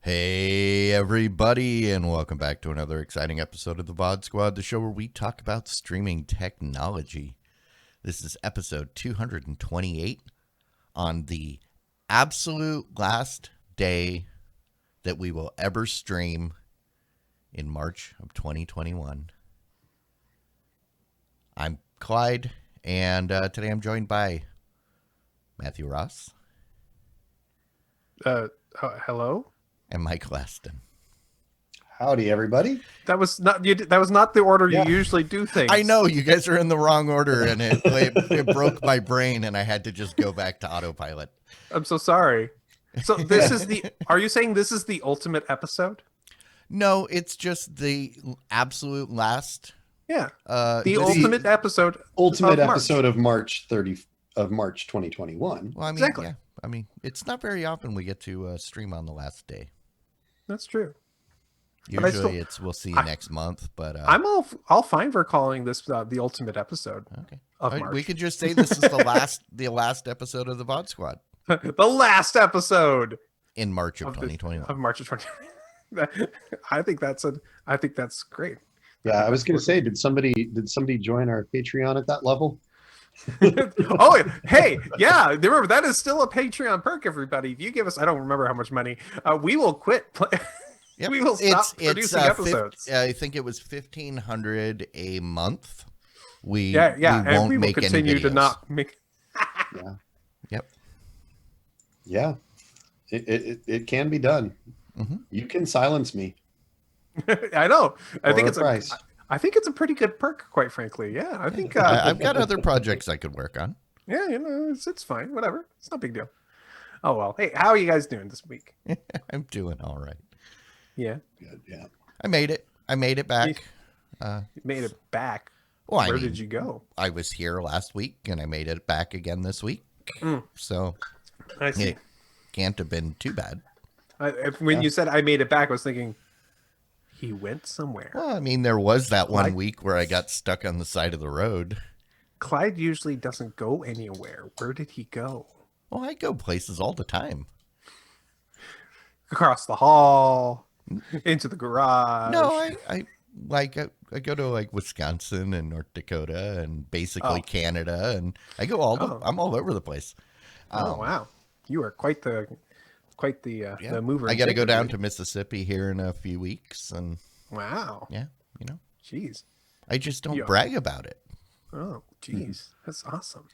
Hey everybody, and welcome back to another exciting episode of the VOD Squad, the show where we talk about streaming technology. This is episode 228 on the absolute last day that we will ever stream in March of 2021. I'm Clyde, and today I'm joined by Matthew Ross. Hello? And Mike Laston. Howdy, everybody. That was not the order you usually do things. I know, you guys are in the wrong order, and it broke my brain, and I had to just go back to autopilot. I'm so sorry. So this is are you saying this is the ultimate episode? No, it's just the absolute last. Yeah. The ultimate episode. Ultimate episode of March 2021. Well, I mean, exactly. Yeah. I mean, it's not very often we get to stream on the last day. That's true. Usually we'll see you next month, but I'm all fine for calling this the ultimate episode. Okay. Of March. We could just say this is the last episode of the VOD Squad. The last episode In March of 2021. Of March of 2021. I think that's great. Yeah, I was going to say, did somebody join our Patreon at that level? Oh, hey, yeah, remember that is still a Patreon perk, everybody. If you give us, I don't remember how much money, we will quit. Yep. We will stop producing episodes. I think it was $1,500 a month. We and won't we will make continue any videos. to not make. Yeah. Yep. Yeah. It can be done. Mm-hmm. You can silence me. I know. I think it's a pretty good perk, quite frankly. Yeah, I think I've got other projects I could work on. Yeah, it's fine. Whatever. It's not a big deal. Oh well. Hey, how are you guys doing this week? I'm doing all right. Yeah. Good, yeah. I made it back. You made it back. Well, Where did you go? I was here last week, and I made it back again this week. So I see. It can't have been too bad. When you said I made it back, I was thinking he went somewhere. Well, I mean, there was that one week where I got stuck on the side of the road. Clyde usually doesn't go anywhere. Where did he go? Well, I go places all the time. Across the hall, into the garage. No, I go to like Wisconsin and North Dakota and basically Canada, and I go I'm all over the place. Oh wow, you are quite the mover. I got to go down to Mississippi here in a few weeks, and wow, yeah, jeez, I just don't brag about it. Oh, jeez, that's awesome.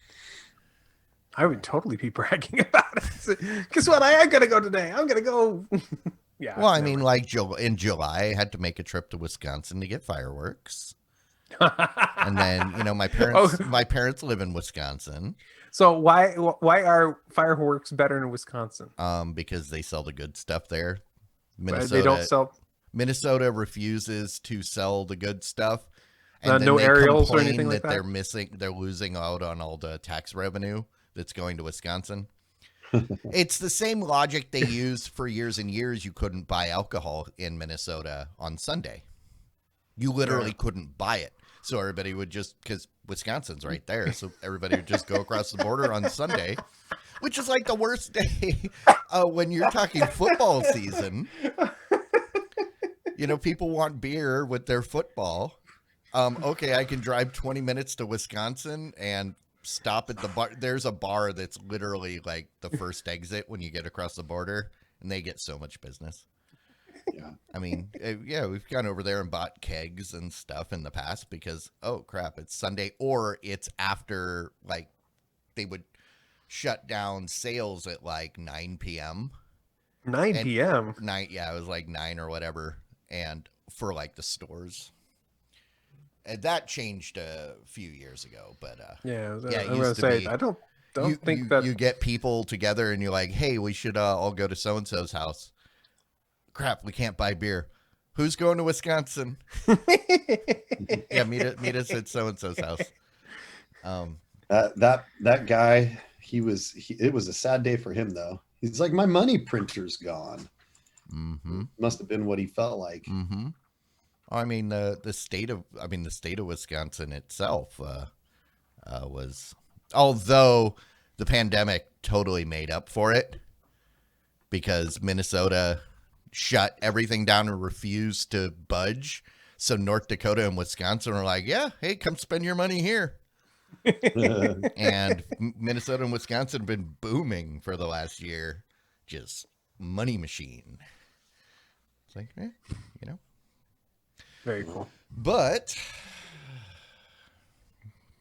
I would totally be bragging about it. Guess what? I am gonna go today. I'm gonna go. Yeah. Well, I mean, like in July, I had to make a trip to Wisconsin to get fireworks, and then my parents live in Wisconsin. So why are fireworks better in Wisconsin? Because they sell the good stuff there. They don't sell. Minnesota refuses to sell the good stuff, and no they aerials or complain anything like that. They're losing out on all the tax revenue that's going to Wisconsin. It's the same logic they used for years and years. You couldn't buy alcohol in Minnesota on Sunday. You literally couldn't buy it. So everybody would because Wisconsin's right there. So everybody would just go across the border on Sunday, which is like the worst day when you're talking football season. People want beer with their football. Okay, I can drive 20 minutes to Wisconsin and stop at the bar. There's a bar that's literally like the first exit when you get across the border, and they get so much business. Yeah. I mean, we've gone over there and bought kegs and stuff in the past because, oh crap, it's Sunday, or it's after, like, they would shut down sales at like 9 p.m. 9 p.m. It was like 9 or whatever, and for like the stores. And that changed a few years ago, but I'm gonna say I don't think that you get people together and you're like, hey, we should all go to so and so's house. Crap, we can't buy beer. Who's going to Wisconsin? Yeah, meet us at so and so's house. That guy, it was a sad day for him though. He's like, my money printer's gone. Mm-hmm. Must have been what he felt like. Mm-hmm. I mean, the state of Wisconsin itself was, although the pandemic totally made up for it, because Minnesota shut everything down and refused to budge. So North Dakota and Wisconsin are like, yeah, hey, come spend your money here. And Minnesota and Wisconsin have been booming for the last year. Just money machine. It's like, you know. Very cool. But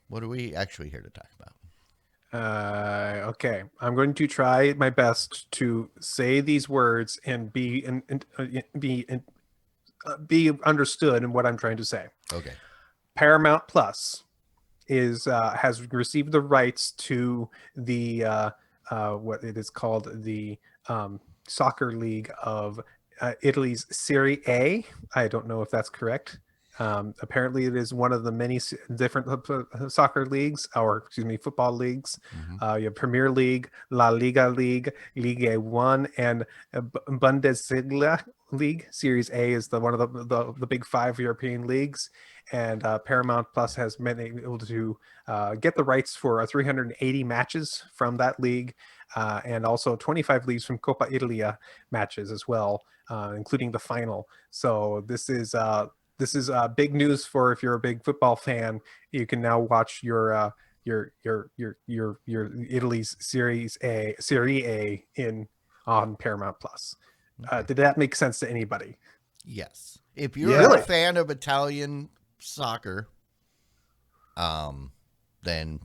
what are we actually here to talk about? Okay, I'm going to try my best to say these words and be understood in what I'm trying to say. Okay. Paramount Plus has received the rights to the what it is called, the soccer league of Italy's Serie A. I don't know if that's correct. Apparently, it is one of the many different soccer leagues, or excuse me, football leagues. Mm-hmm. You have Premier League, La Liga League, Liga 1, and Bundesliga League. Series A is one of the big 5 European leagues. And Paramount Plus has been able to get the rights for 380 matches from that league, and also 25 leagues from Coppa Italia matches as well, including the final. So this is big news for if you're a big football fan. You can now watch your Italy's Serie A on Paramount Plus. Did that make sense to anybody? Yes. If you're Yeah. a fan of Italian soccer, then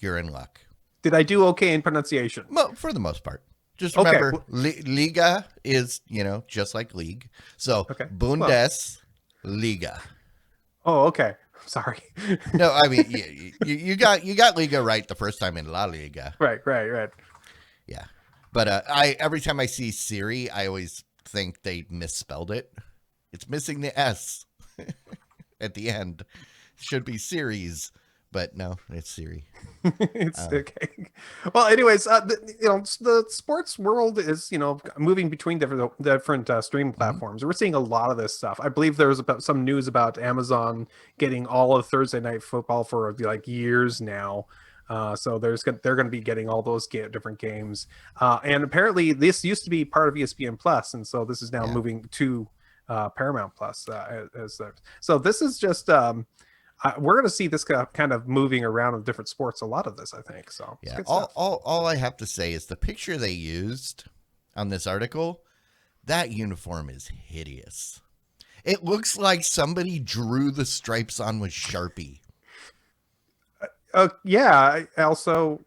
you're in luck. Did I do okay in pronunciation? For the most part. Just Okay. remember, Liga is, just like league. So Okay. Bundesliga. Oh, okay. Sorry. No, I mean, you got Liga right the first time in La Liga. Right. Yeah. But every time I see Siri, I always think they misspelled it. It's missing the S at the end. Should be series, but no, it's Siri. It's okay. Well, anyways, the sports world is moving between different streaming platforms. We're seeing a lot of this stuff. I believe there was some news about Amazon getting all of Thursday Night Football for like years now. So they're going to be getting all those different games. And apparently this used to be part of ESPN Plus, and so this is now moving to Paramount Plus. So this is just we're going to see this kind of moving around in different sports. A lot of this, I think. So yeah, all I have to say is the picture they used on this article. That uniform is hideous. It looks like somebody drew the stripes on with Sharpie. Yeah. Also,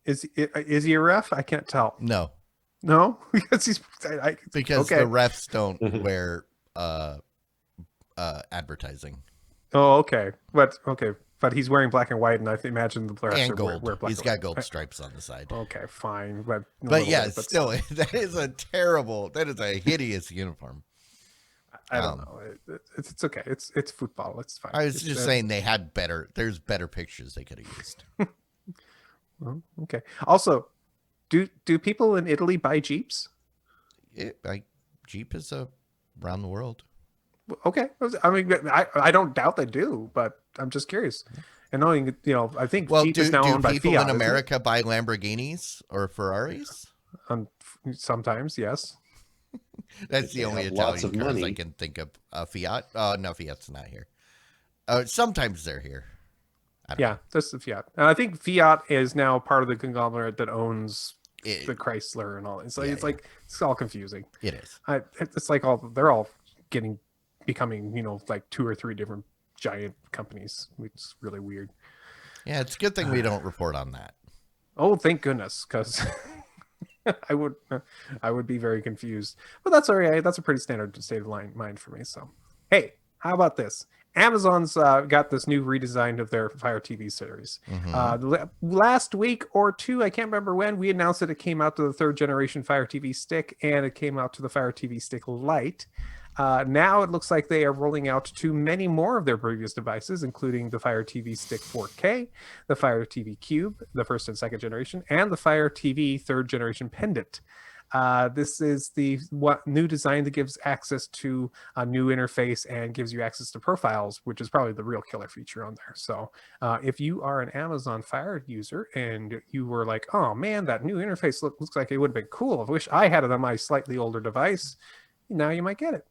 is he a ref? I can't tell. No, because he's because okay. the refs don't wear advertising. Oh, okay, but he's wearing black and white, and I imagine the refs And are gold. wear black. He's and got white. gold stripes on the side. Okay, fine, but Still, that is a hideous uniform. I don't know. It's okay. It's football. It's fine. I was just saying there's better pictures they could have used. Well, okay. Also, do people in Italy buy Jeeps? Jeep is around the world. Okay. I mean, I don't doubt they do, but I'm just curious. And knowing, I think Jeep is now owned by Fiat. Do people in America buy Lamborghinis or Ferraris? Sometimes, yes. That's the only Italian cars I can think of. Fiat? No, Fiat's not here. Sometimes they're here. Yeah, that's the Fiat. And I think Fiat is now part of the conglomerate that owns the Chrysler and all. It's like it's all confusing. It is. It's like they're all becoming like 2 or 3 different giant companies, which is really weird. Yeah, it's a good thing we don't report on that. Oh, thank goodness, because I would be very confused. But that's all right. That's a pretty standard state of mind for me. So, hey, how about this? Amazon's got this new redesign of their Fire TV series. Last week or two, I can't remember when, we announced that it came out to the third generation Fire TV Stick, and it came out to the Fire TV Stick Lite. Now it looks like they are rolling out to many more of their previous devices, including the Fire TV Stick 4K, the Fire TV Cube, the first and second generation, and the Fire TV third generation pendant. This is the new design that gives access to a new interface and gives you access to profiles, which is probably the real killer feature on there. So if you are an Amazon Fire user and you were like, oh man, that new interface looks like it would have been cool, I wish I had it on my slightly older device, now you might get it.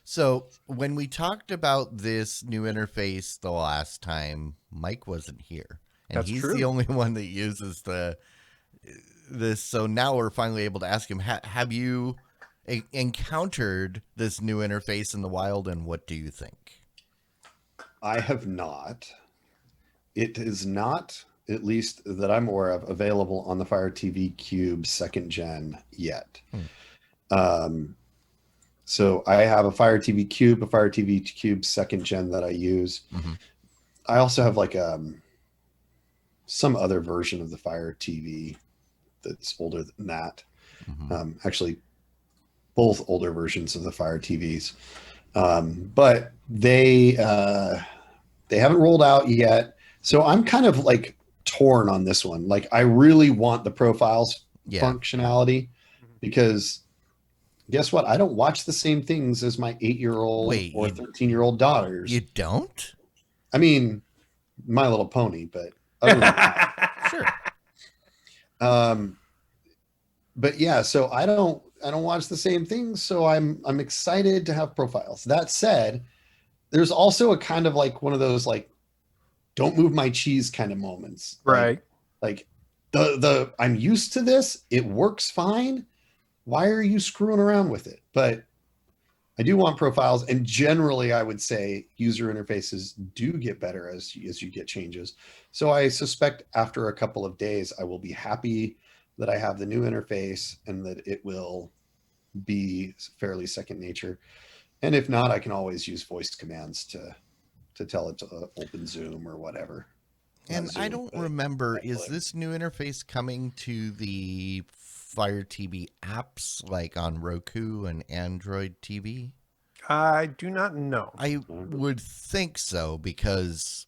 So when we talked about this new interface the last time, Mike wasn't here, and That's he's true. the only one that uses this. So now we're finally able to ask him, have you encountered this new interface in the wild, and what do you think? I have not. It is not, at least that I'm aware of, available on the Fire TV Cube second gen yet. So I have a Fire TV Cube, a Fire TV Cube second gen that I use. I also have like some other version of the Fire TV that's older than that. Actually, both older versions of the Fire TVs, but they haven't rolled out yet. So I'm kind of like torn on this one. Like I really want the profiles functionality, because guess what? I don't watch the same things as my 8-year-old or 13-year-old daughters. You don't? I mean, My Little Pony, but other than that, Sure. But yeah, so I don't watch the same things, so I'm excited to have profiles. That said, there's also a kind of like one of those like don't move my cheese kind of moments. Right. Like the I'm used to this, it works fine. Why are you screwing around with it? But I do want profiles, and generally I would say user interfaces do get better as you get changes. So I suspect after a couple of days I will be happy that I have the new interface and that it will be fairly second nature. And if not, I can always use voice commands to tell it to open Zoom or whatever. And Zoom, I don't remember, is this new interface coming to the Fire TV apps like on Roku and Android TV? I do not know. I would think so, because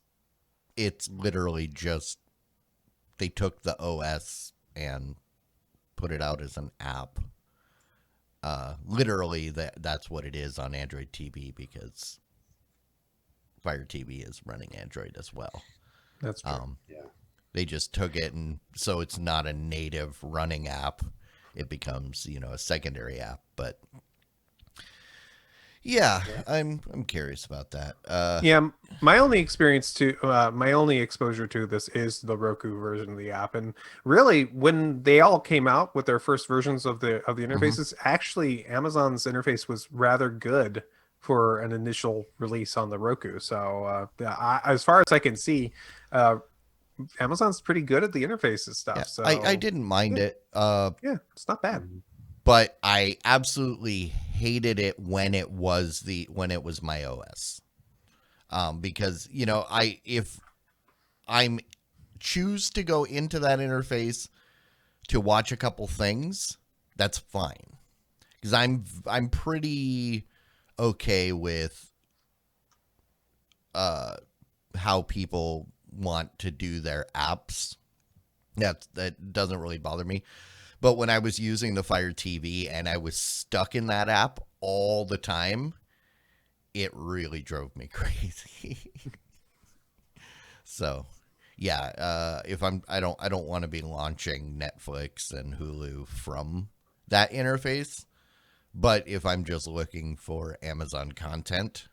it's literally just they took the OS and put it out as an app. Literally, that's what it is on Android TV, because Fire TV is running Android as well. That's true. They just took it, and so it's not a native running app. It becomes, a secondary app. But yeah, I'm curious about that. My only exposure to this is the Roku version of the app, and really when they all came out with their first versions of the interfaces, actually Amazon's interface was rather good for an initial release on the Roku. So as far as I can see, Amazon's pretty good at the interfaces stuff. Yeah, so I didn't mind it. It's not bad. But I absolutely hated it when it was my OS. Because, if I'm choose to go into that interface to watch a couple things, that's fine. Because I'm pretty okay with how people want to do their apps. That doesn't really bother me. But when I was using the Fire TV and I was stuck in that app all the time, it really drove me crazy. So, yeah, if I don't want to be launching Netflix and Hulu from that interface. But if I'm just looking for Amazon content,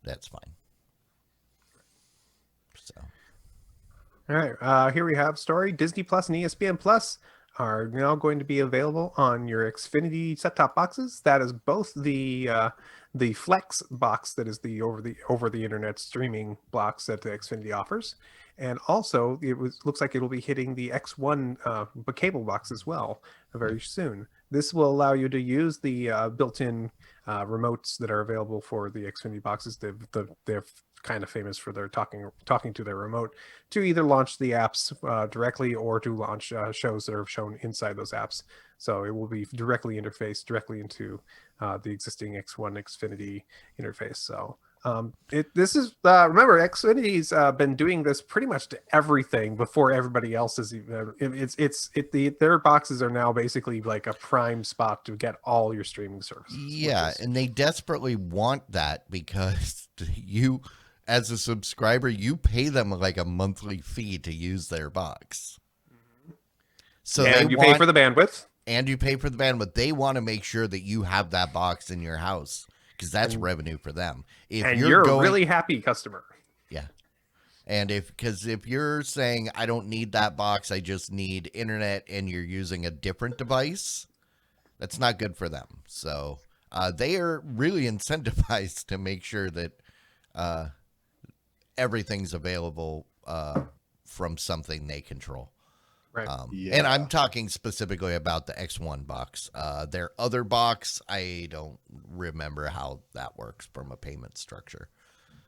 that's fine. So, all right, here we have story. Disney Plus and ESPN Plus are now going to be available on your Xfinity set-top boxes. That is both the Flex box, that is the over the internet streaming box that the Xfinity offers, and also looks like it will be hitting the X1 cable box as well very soon. This will allow you to use the built-in remotes that are available for the Xfinity boxes. They're kind of famous for their talking to their remote to either launch the apps directly or to launch shows that are shown inside those apps. So it will be directly interfaced directly into the existing X1 Xfinity interface. So this is remember, Xfinity's been doing this pretty much to everything before everybody else is even. Their boxes are now basically like a prime spot to get all your streaming services. Yeah, and they desperately want that because you, as a subscriber, you pay them like a monthly fee to use their box. So and you pay for the bandwidth. And you pay for the bandwidth. They want to make sure that you have that box in your house because that's revenue for them. If you're a really happy customer. Yeah. And because if you're saying, I don't need that box, I just need internet, and you're using a different device, that's not good for them. So they are really incentivized to make sure that everything's available from something they control. Right. And I'm talking specifically about the X1 box. Their other box, I don't remember how that works from a payment structure.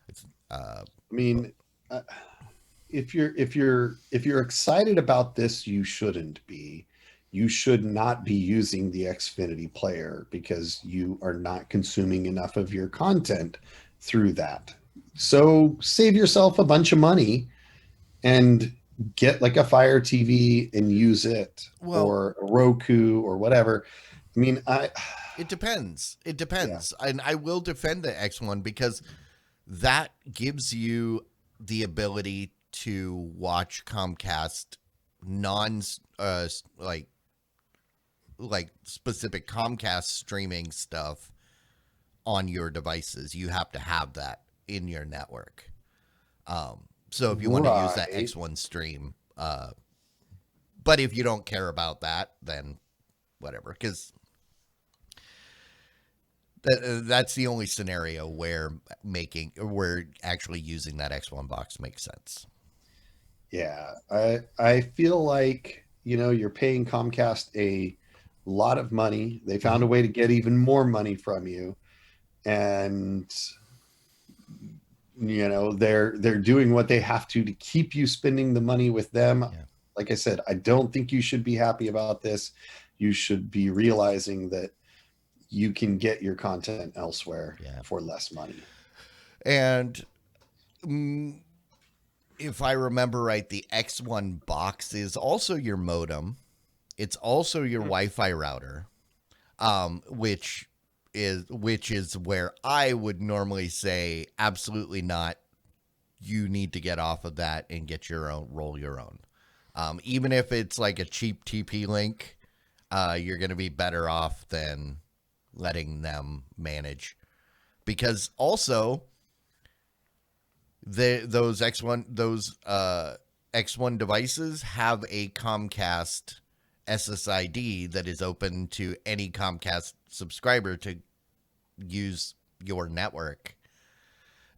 It's, I mean, if you're excited about this, you shouldn't be. You should not be using the Xfinity player because you are not consuming enough of your content through that. So save yourself a bunch of money and get like a Fire TV and use it, or a Roku or whatever. I mean, it depends. It depends. Yeah. And I will defend the X1 because that gives you the ability to watch Comcast like specific Comcast streaming stuff on your devices. You have to have that in your network. So if you want to use that X1 stream, but if you don't care about that, then whatever, because that's the only scenario where actually using that X1 box makes sense. Yeah, I feel like, you're paying Comcast a lot of money. They found a way to get even more money from you, and they're doing what they have to keep you spending the money with them. Yeah. Like I said, I don't think you should be happy about this. You should be realizing that you can get your content elsewhere for less money. And if I remember right, the X1 box is also your modem. It's also your Wi-Fi router, which is where I would normally say absolutely not. You need to get off of that and get your own, roll your own. Even if it's like a cheap TP link, you're going to be better off than letting them manage, because also those X1 devices have a Comcast SSID that is open to any Comcast subscriber to use your network.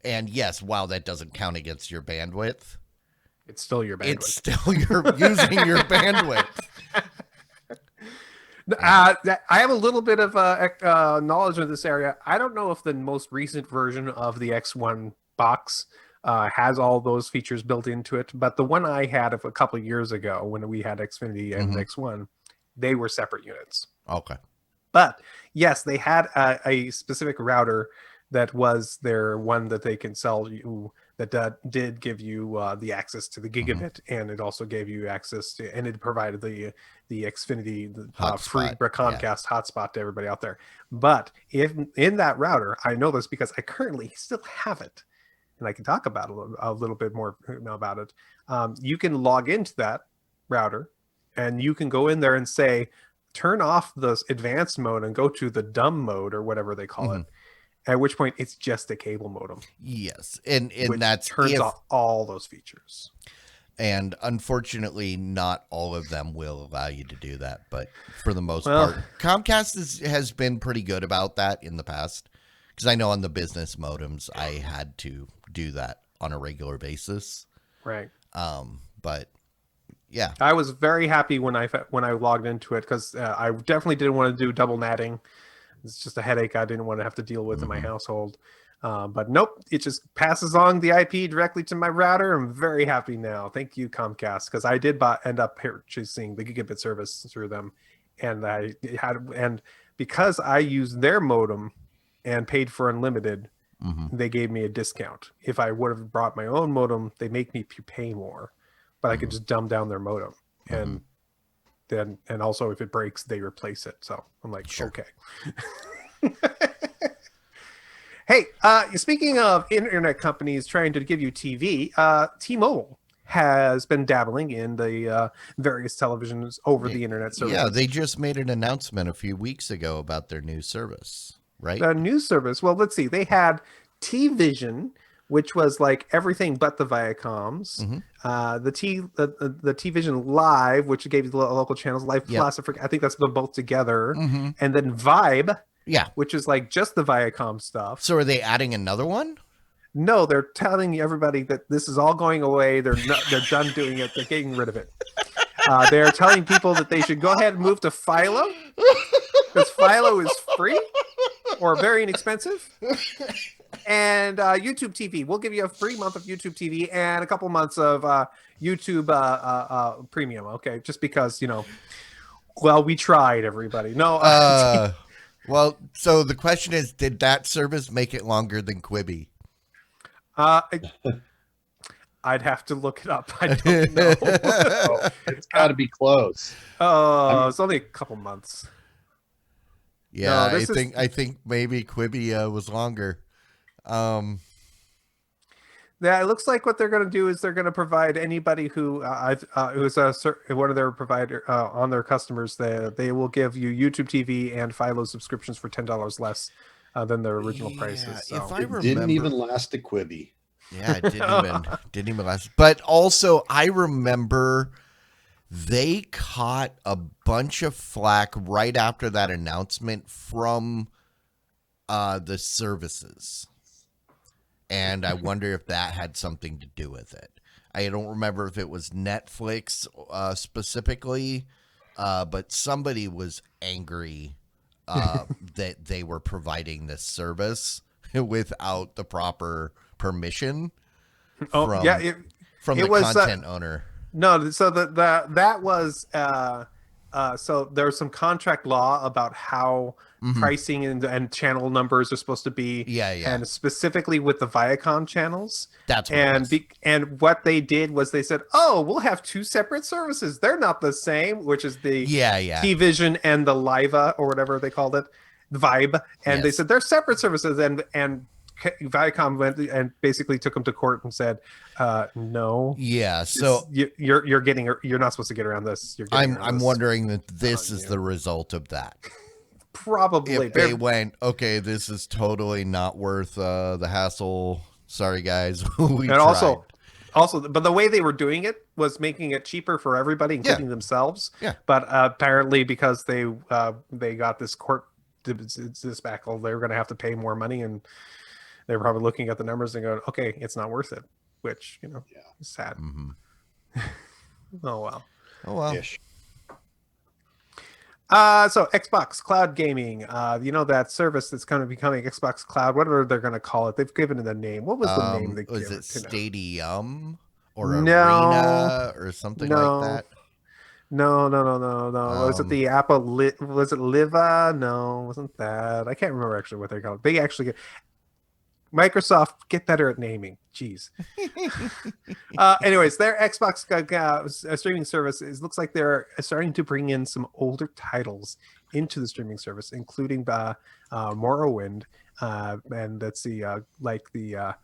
And yes, while that doesn't count against your bandwidth, it's still your bandwidth. It's still using your bandwidth. I have a little bit of knowledge of this area. I don't know if the most recent version of the X1 box has all those features built into it, but the one I had of a couple of years ago when we had Xfinity and X1, they were separate units. Okay. But yes, they had a specific router that was their one that they can sell you that did give you the access to the gigabit, and it also gave you access to, and it provided the Xfinity free Comcast hotspot to everybody out there. But if in that router, I know this because I currently still have it, and I can talk about a little bit more about it. You can log into that router, and you can go in there and say, turn off the advanced mode and go to the dumb mode or whatever they call it. At which point it's just a cable modem. Yes. And that turns off all those features. And unfortunately, not all of them will allow you to do that. But for the most part, Comcast has been pretty good about that in the past. Because I know on the business modems, I had to do that on a regular basis. Right. But yeah, I was very happy when I logged into it, because I definitely didn't want to do double natting. It's just a headache I didn't want to have to deal with in my household. But nope, it just passes on the IP directly to my router. I'm very happy now. Thank you, Comcast, because I did end up purchasing the gigabit service through them, and because I used their modem and paid for unlimited, they gave me a discount. If I would have brought my own modem, they make me pay more, but I could just dumb down their modem, and also if it breaks, they replace it. So I'm like, okay. Hey, speaking of internet companies trying to give you TV, T-Mobile has been dabbling in the various televisions over the internet services. Yeah, they just made an announcement a few weeks ago about their new service, right? The new service. Well, let's see. They had T-Vision, which was like everything but the Viacoms. The T-Vision Live, which gave you the local channels. Live Plus, I think that's them both together. And then Vibe. Yeah. Which is like just the Viacom stuff. So are they adding another one? No, they're telling everybody that this is all going away. They're done doing it. They're getting rid of it. They're telling people that they should go ahead and move to Philo because Philo is free or very inexpensive. And YouTube TV. We'll give you a free month of YouTube TV and a couple months of YouTube Premium. Okay, just because, well, we tried, everybody. No. Well, so the question is, did that service make it longer than Quibi? I'd have to look it up. I don't know. It's got to be close. It's only a couple months. Yeah, I think maybe Quibi was longer. Yeah, it looks like what they're going to do is they're going to provide anybody who's one of their provider on their customers. They will give you YouTube TV and Philo subscriptions for $10 less than their original prices. So. If I remember, didn't even last a Quibi. Yeah, it didn't even last. But also, I remember they caught a bunch of flack right after that announcement from the services. And I wonder if that had something to do with it. I don't remember if it was Netflix specifically, but somebody was angry that they were providing this service without the proper permission from the content owner. No, so that was so there's some contract law about how pricing and channel numbers are supposed to be. And specifically with the Viacom channels. That's what and what they did was they said, "Oh, we'll have two separate services. They're not the same," which is the T-Vision and the Liva or whatever they called it, the Vibe. And they said they're separate services, and Viacom went and basically took them to court and said, "No, so you're not supposed to get around this." I'm wondering that this is the result of that. Probably, if they went, okay, this is totally not worth the hassle. Sorry, guys, we tried. Also, but the way they were doing it was making it cheaper for everybody, including themselves. Yeah. But apparently, because they got this court this back, they were going to have to pay more money, and they were probably looking at the numbers and going, okay, it's not worth it, which, is sad. Oh, well. Ish. So Xbox Cloud Gaming, that service that's kind of becoming Xbox Cloud, whatever they're going to call it. They've given it a name. What was the name they gave it? Was it Stadium or Arena or something like that? No. Was it the Apple? Was it Liva? No, wasn't that. I can't remember actually what they call it. They actually Microsoft, get better at naming. Jeez. Anyways, their Xbox streaming service looks like they're starting to bring in some older titles into the streaming service, including Morrowind, and that's the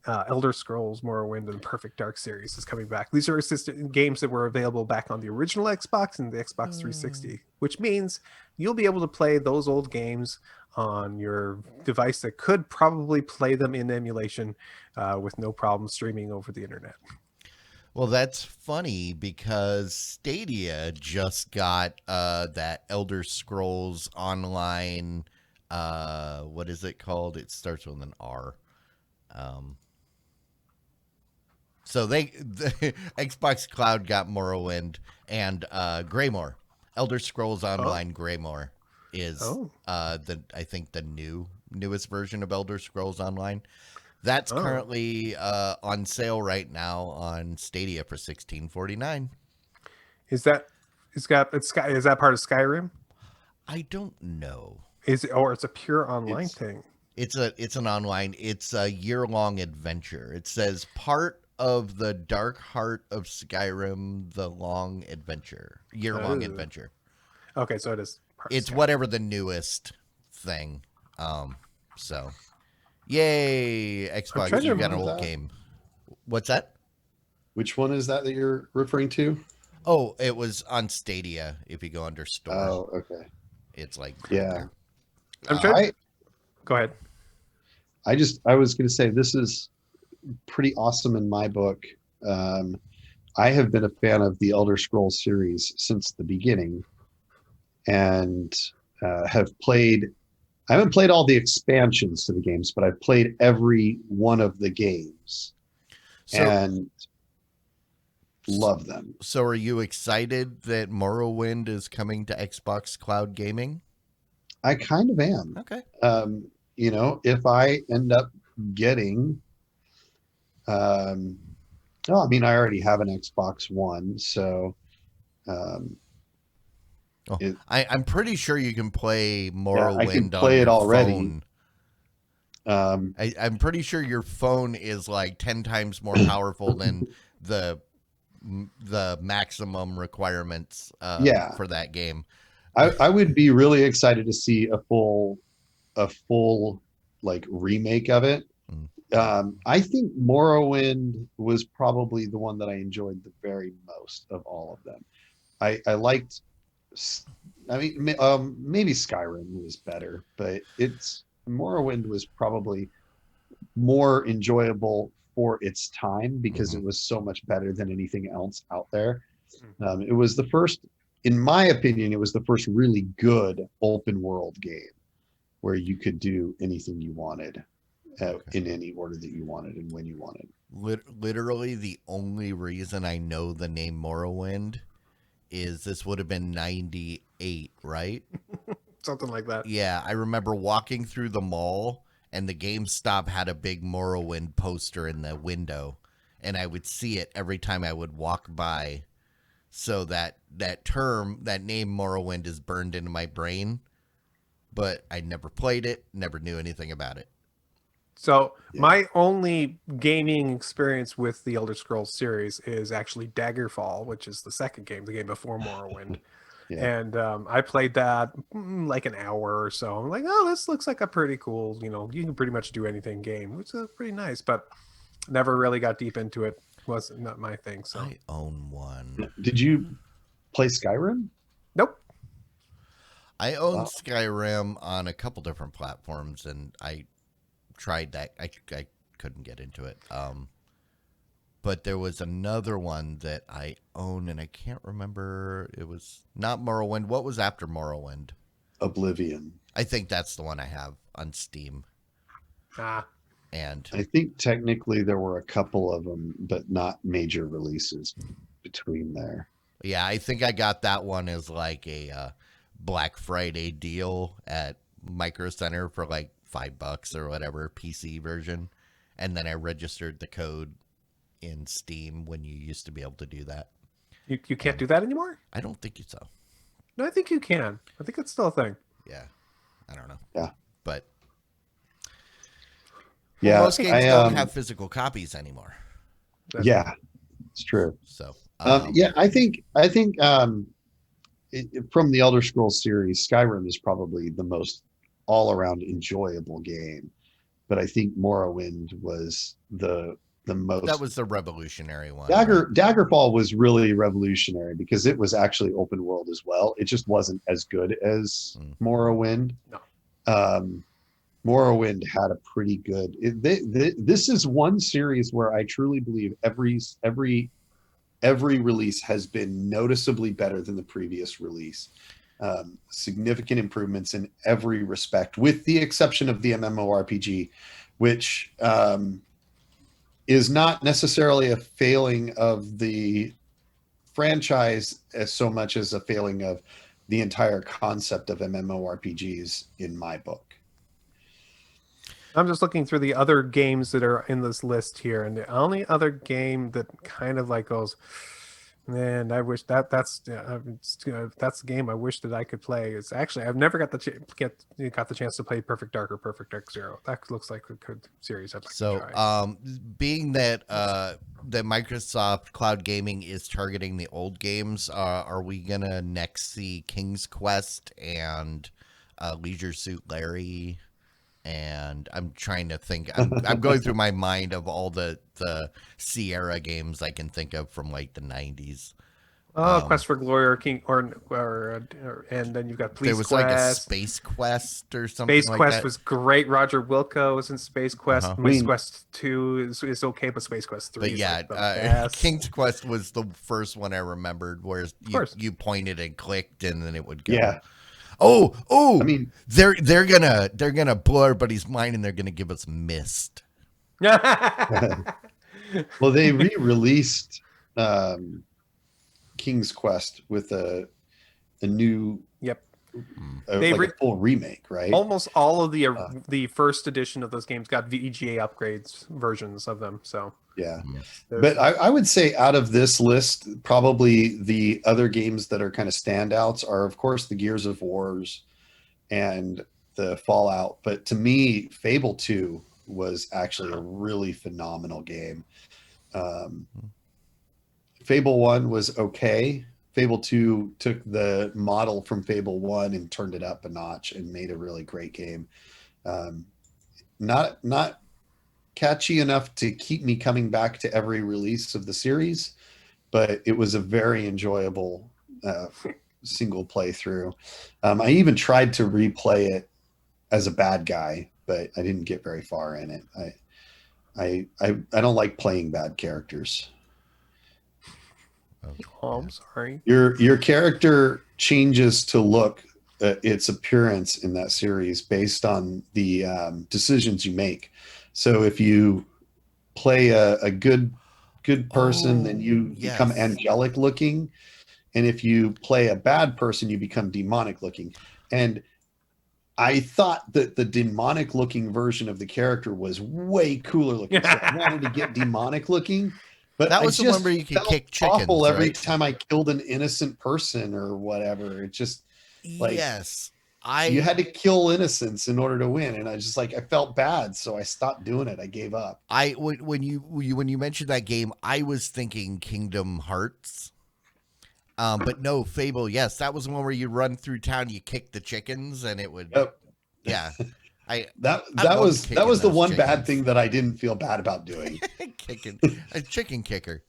Elder Scrolls Morrowind and Perfect Dark series is coming back. These are games that were available back on the original Xbox and the Xbox 360, which means you'll be able to play those old games on your device that could probably play them in emulation with no problem streaming over the internet. Well, that's funny because Stadia just got that Elder Scrolls Online, what is it called? It starts with an R. So the Xbox Cloud got Morrowind and Greymoor. Elder Scrolls Online Greymoor is I think the new newest version of Elder Scrolls Online. That's Oh. currently on sale right now on Stadia for $16.49. Is that is that part of Skyrim? I don't know. Is it, or it's a pure online It's thing? It's an online. It's a year-long adventure. It says part of the dark heart of Skyrim, the long adventure, year-long Oh. adventure. Okay, so it is. Part of It's Skyrim. whatever the newest thing. So yay, Xbox! trying to You got an remember old that. game. What's that? Which one is that you're referring to? Oh, it was on Stadia. If you go under store, Oh, okay. it's like Yeah. I'm trying. I Go ahead. I was going to say this is pretty awesome in my book. I have been a fan of the Elder Scrolls series since the beginning, and have played. I haven't played all the expansions to the games, but I've played every one of the games so. and love them. So, are you excited that Morrowind is coming to Xbox Cloud Gaming? I kind of am. Okay. If I end up getting, well, I mean, I already have an Xbox One, so I'm pretty sure you can play I can Morrowind on play it your already. phone. I'm pretty sure your phone is like 10 times more powerful than the maximum requirements Yeah. for that game. I would be really excited to see a full like remake of it. I think Morrowind was probably the one that I enjoyed the very most of all of them. I liked, I mean, maybe Skyrim was better, but Morrowind was probably more enjoyable for its time because it was so much better than anything else out there. It was the first, in my opinion, it was the first really good open world game where you could do anything you wanted in any order that you wanted and when you wanted. Literally, the only reason I know the name Morrowind is this would have been 98, right? Something like that. Yeah, I remember walking through the mall and the GameStop had a big Morrowind poster in the window, and I would see it every time I would walk by. So that name Morrowind is burned into my brain, but I never played it, never knew anything about it. So my only gaming experience with the Elder Scrolls series is actually Daggerfall, which is the second game, the game before Morrowind. And I played that like an hour or so. I'm like, oh, this looks like a pretty cool, you can pretty much do anything game, which is pretty nice, but never really got deep into it. Wasn't not my thing. So I own one. Did you play Skyrim? nope. I own Skyrim on a couple different platforms, and I tried that. I couldn't get into it. But there was another one that I own, and I can't remember. It was not Morrowind. What was after Morrowind? Oblivion. I think that's the one I have on Steam. And I think technically there were a couple of them, but not major releases between there. yeah, I think I got that one as like a Black Friday deal at Micro Center for like $5 or whatever, PC version. And then I registered the code in Steam when you used to be able to do that. You can't do that anymore? I don't think so. No, I think you can. I think it's still a thing. Yeah. I don't know. Yeah. But Yeah, most games don't have physical copies anymore. Yeah, it's true. So yeah, I think from the Elder Scrolls series, Skyrim is probably the most all-around enjoyable game. But I think Morrowind was the most. That was the revolutionary one. Daggerfall was really revolutionary because it was actually open world as well. It just wasn't as good as Morrowind. No. Morrowind had a pretty good. This is one series where I truly believe every release has been noticeably better than the previous release. Significant improvements in every respect, with the exception of the MMORPG, which is not necessarily a failing of the franchise as so much as a failing of the entire concept of MMORPGs in my book. I'm just looking through the other games that are in this list here, and the only other game that kind of like goes, man, I wish that's the game I wish that I could play. Is actually I've never got got the chance to play Perfect Dark or Perfect Dark Zero. That looks like a good series I'd like to So, try. being that that Microsoft Cloud Gaming is targeting the old games, are we gonna next see King's Quest and Leisure Suit Larry? And I'm trying to think. I'm going through my mind of all the Sierra games I can think of from like the 90s. Quest for Glory or King or and then you've got There Police was like a Quest. Space Quest or something Space like Quest that. was great. Roger Wilco was in Space Quest. Uh-huh. I Space mean, Quest 2 is okay, but Space Quest 3 But is yeah, like the best. King's Quest was the first one I remembered, where Of course. you pointed and clicked, and then it would go. yeah. Oh, I mean, they're gonna blow everybody's mind, and they're gonna give us Mist. well, they re-released um, King's Quest with a new, Yep. like a full remake, right? Almost all of Uh, the first edition of those games got VGA upgrades versions of them. So yeah. there's- But I would say out of this list, probably the other games that are kind of standouts are, of course, the Gears of Wars and the Fallout. But to me, Fable 2 was actually a really phenomenal game. Um, Fable 1 was okay. Fable 2 took the model from Fable 1 and turned it up a notch and made a really great game. Um, not catchy enough to keep me coming back to every release of the series, but it was a very enjoyable single playthrough. I even tried to replay it as a bad guy, but I didn't get very far in it. I don't like playing bad characters. oh, I'm sorry. Your character changes to look its appearance in that series based on the decisions you make. So if you play a good person, then you become angelic looking, and if you play a bad person, you become demonic looking. And I thought that the demonic looking version of the character was way cooler looking, so I wanted to get demonic looking. But That I was the just one where you could felt kick chickens, awful every right? time I killed an innocent person or whatever. It just like Yes, you had to kill innocents in order to win, and I just like I felt bad, so I stopped doing it. I gave up. When you mentioned that game, I was thinking Kingdom Hearts. But no, Fable. Yes, that was the one where you run through town, you kick the chickens, and it would. Yep. Yeah, that loved was kicking the those one bad chickens. thing that I didn't feel bad about doing. kicking a chicken kicker.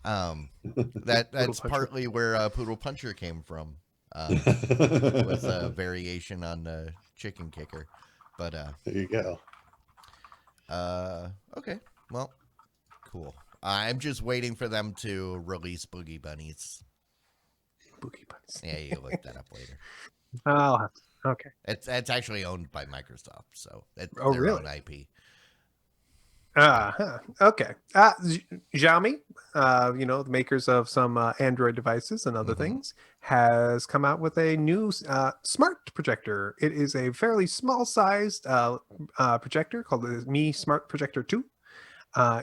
That's partly where Poodle Puncher came from. Was a variation on the chicken kicker, but There you go. okay, well, cool. I'm just waiting for them to release Boogie Bunnies. Boogie Bunnies. Yeah, you look that up later. I'll have to. Okay. It's actually owned by Microsoft, so it's Oh, their really? own IP. Okay. Xiaomi, the makers of some Android devices and other things, has come out with a new smart projector. It is a fairly small-sized projector called the Mi Smart Projector 2.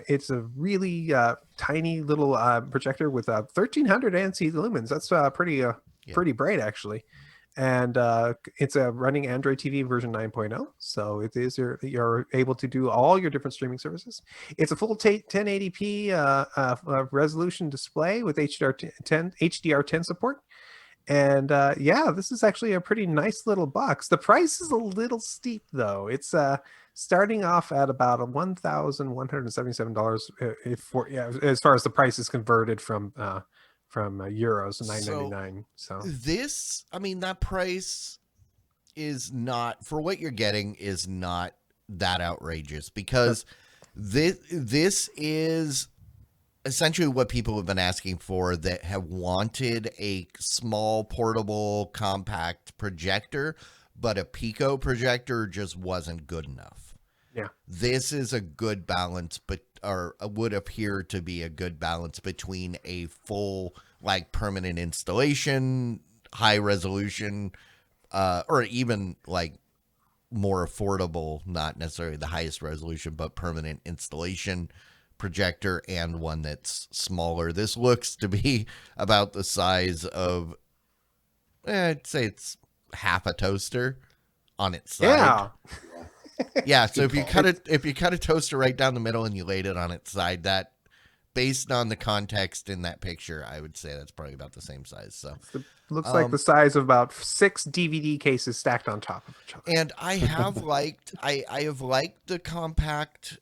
It's a really tiny little projector with 1,300 ANSI lumens. That's pretty bright, actually. And it's a running Android TV version 9.0, so it is you're able to do all your different streaming services. It's a full 1080p resolution display with HDR10 support. And this is actually a pretty nice little box. The price is a little steep, though. It's starting off at about $1,177 as far as the price is converted from euros, $9.99. So this, I mean, that price is not, for what you're getting, is not that outrageous, because this is essentially what people have been asking for, that have wanted a small, portable, compact projector, but a Pico projector just wasn't good enough. Yeah, this is a good balance, but or would appear to be a good balance between a full, like, permanent installation, high resolution, or even like more affordable, not necessarily the highest resolution, but permanent installation projector, and one that's smaller. This looks to be about the size of, I'd say it's half a toaster on its side. Yeah. So if you cut a toaster right down the middle and you laid it on its side, that, based on the context in that picture, I would say that's probably about the same size. So looks like the size of about 6 DVD cases stacked on top of each other. And I have liked the compact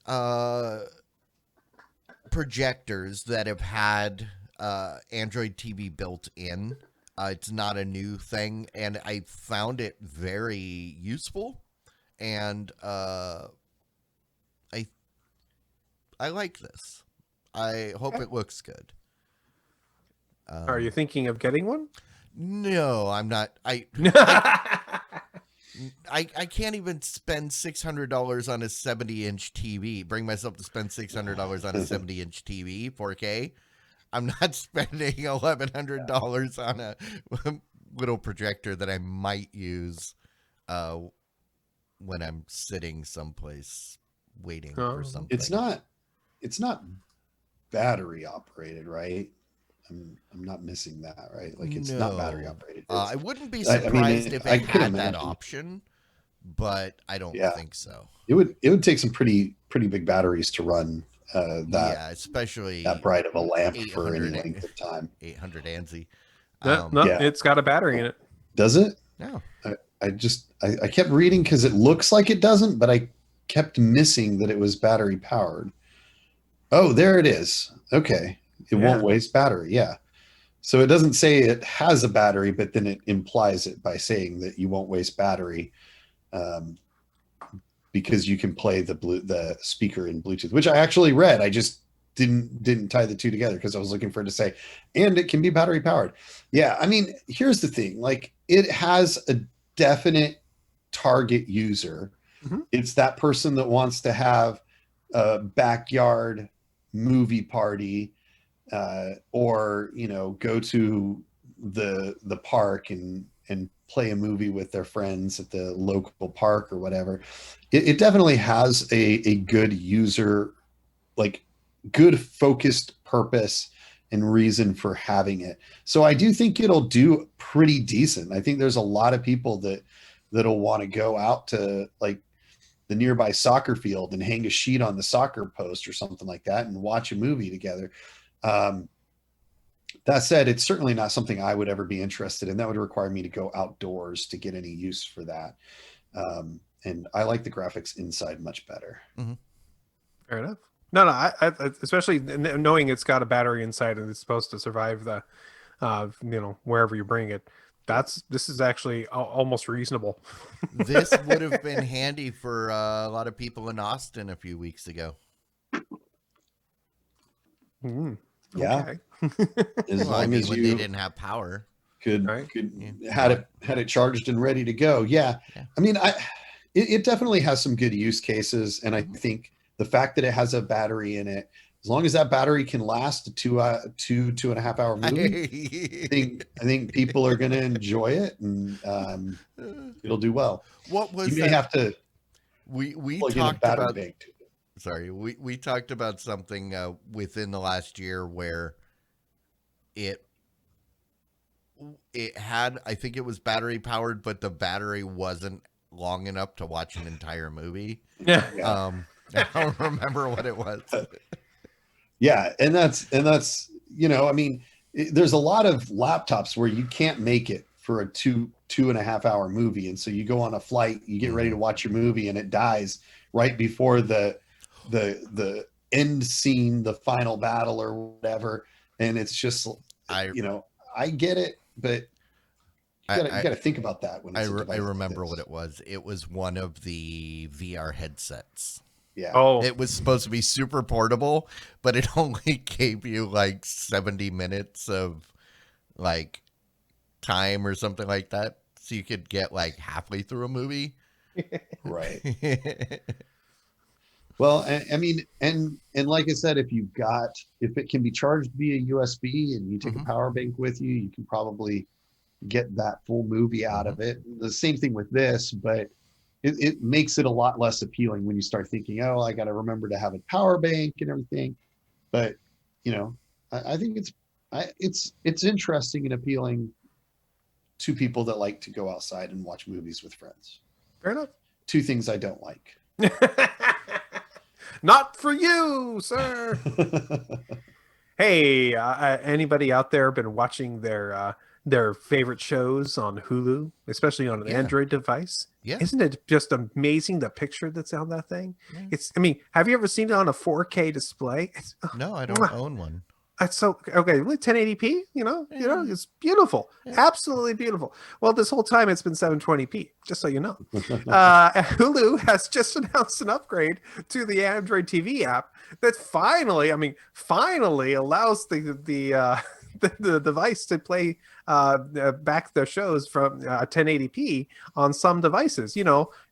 projectors that have had Android TV built in. It's not a new thing, and I found it very useful, and I like this. I hope it looks good. Are you thinking of getting one? No, I'm not. I can't even spend $600 on a 70-inch TV. Bring myself to spend $600 on a 70-inch TV, 4K. I'm not spending $1,100 on a little projector that I might use when I'm sitting someplace waiting for something. It's not battery operated, right? I'm not missing that, right? Like, it's not battery operated. I wouldn't be surprised if it had that option, but I don't think so. It would take some pretty big batteries to run that. Yeah, especially that bright of a lamp for any length of time. 800 ANSI. It's got a battery in it. Does it? No. I kept reading because it looks like it doesn't, but I kept missing that it was battery powered. Oh, there it is. Okay. It won't waste battery. Yeah. So it doesn't say it has a battery, but then it implies it by saying that you won't waste battery because you can play the speaker in Bluetooth, which I actually read. I just didn't tie the two together because I was looking for it to say, and it can be battery powered. Yeah. I mean, here's the thing. Like, it has a definite target user. Mm-hmm. It's that person that wants to have a backyard movie party, or, you know, go to the park and play a movie with their friends at the local park or whatever. It definitely has a good user, like good focused purpose and reason for having it. So I do think it'll do pretty decent. I think there's a lot of people that'll want to go out to like the nearby soccer field and hang a sheet on the soccer post or something like that and watch a movie together. That said, it's certainly not something I would ever be interested in. That would require me to go outdoors to get any use for that. And I like the graphics inside much better. Mm-hmm. Fair enough. No, I especially knowing it's got a battery inside and it's supposed to survive the, wherever you bring it. This is actually almost reasonable. This would have been handy for a lot of people in Austin a few weeks ago. Yeah. As long as when they didn't have power, had it charged and ready to go. Yeah. I mean, it definitely has some good use cases, and I think the fact that it has a battery in it, as long as that battery can last a 2.5 hour movie, I think people are going to enjoy it, and it'll do well. What was you may have to? We talked about. Sorry, we talked about something within the last year where it had, I think it was battery powered, but the battery wasn't long enough to watch an entire movie. Yeah. I don't remember what it was. Yeah, and that's I mean, there's a lot of laptops where you can't make it for a 2.5 hour movie, and so you go on a flight, you get ready to watch your movie, and it dies right before the end scene, the final battle or whatever, and it's just I get it, but you gotta think about that when it's I remember what it was. It was one of the VR headsets. Yeah. Oh, it was supposed to be super portable, but it only gave you like 70 minutes of like time or something like that, so you could get like halfway through a movie. Right. Well, I mean, and like I said, if it can be charged via USB and you take a power bank with you, you can probably get that full movie out of it. The same thing with this, but it makes it a lot less appealing when you start thinking, oh, I got to remember to have a power bank and everything. But I think it's interesting and appealing to people that like to go outside and watch movies with friends. Fair enough. Two things I don't like. Not for you, sir. Hey, anybody out there been watching their favorite shows on Hulu, especially on an Android device? Yeah. Isn't it just amazing the picture that's on that thing? Yeah. I mean, have you ever seen it on a 4K display? No, I don't own one. It's so okay. 1080p, it's beautiful, absolutely beautiful. Well, this whole time it's been 720p, just so you know. Hulu has just announced an upgrade to the Android TV app that finally allows the device to play back their shows from 1080p on some devices.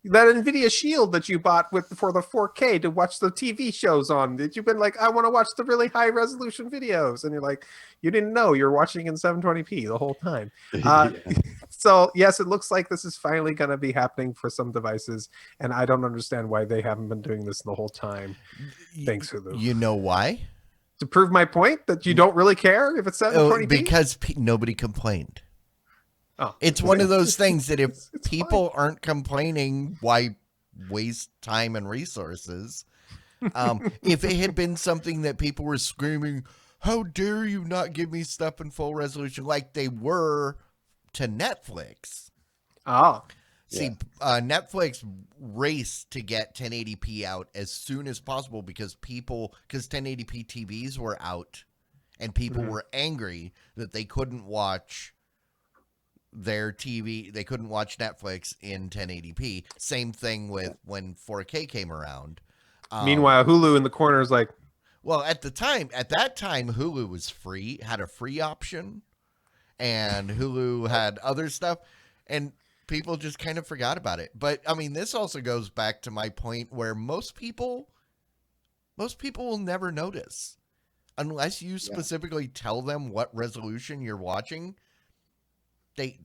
That NVIDIA Shield that you bought for the 4K to watch the TV shows on. That you've been like, I want to watch the really high resolution videos, and you're like, you didn't know you're watching in 720p the whole time. So yes, it looks like this is finally going to be happening for some devices, and I don't understand why they haven't been doing this the whole time. Thanks, Hulu. You know why? To prove my point that you don't really care if it's 720p? Because nobody complained. Oh, it's one of those things that if it's people aren't complaining, why waste time and resources? If it had been something that people were screaming, how dare you not give me stuff in full resolution, like they were to Netflix. Oh. See, Netflix raced to get 1080p out as soon as possible because 1080p TVs were out and people were angry that they couldn't watch their TV. They couldn't watch Netflix in 1080p. Same thing with when 4K came around. Meanwhile, Hulu in the corner is like, well, at that time, Hulu was free, had a free option, and Hulu had other stuff, and people just kind of forgot about it. But I mean, this also goes back to my point where most people will never notice unless you specifically tell them what resolution you're watching. They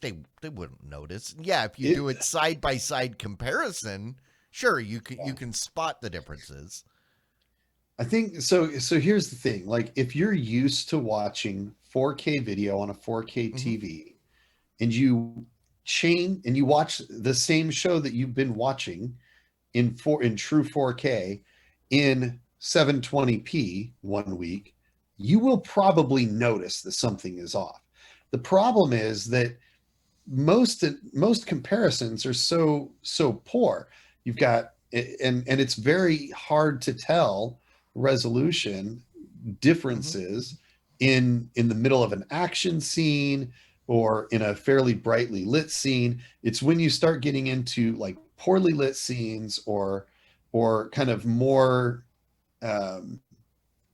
wouldn't notice. Yeah, if you do it side by side comparison, sure, you can spot the differences. I think so. So here's the thing: like, if you're used to watching 4K video on a 4K TV, and you watch the same show that you've been watching in true 4K in 720p one week, you will probably notice that something is off. The problem is that most comparisons are so poor. You've got and it's very hard to tell resolution differences in the middle of an action scene or in a fairly brightly lit scene. It's when you start getting into like poorly lit scenes or kind of more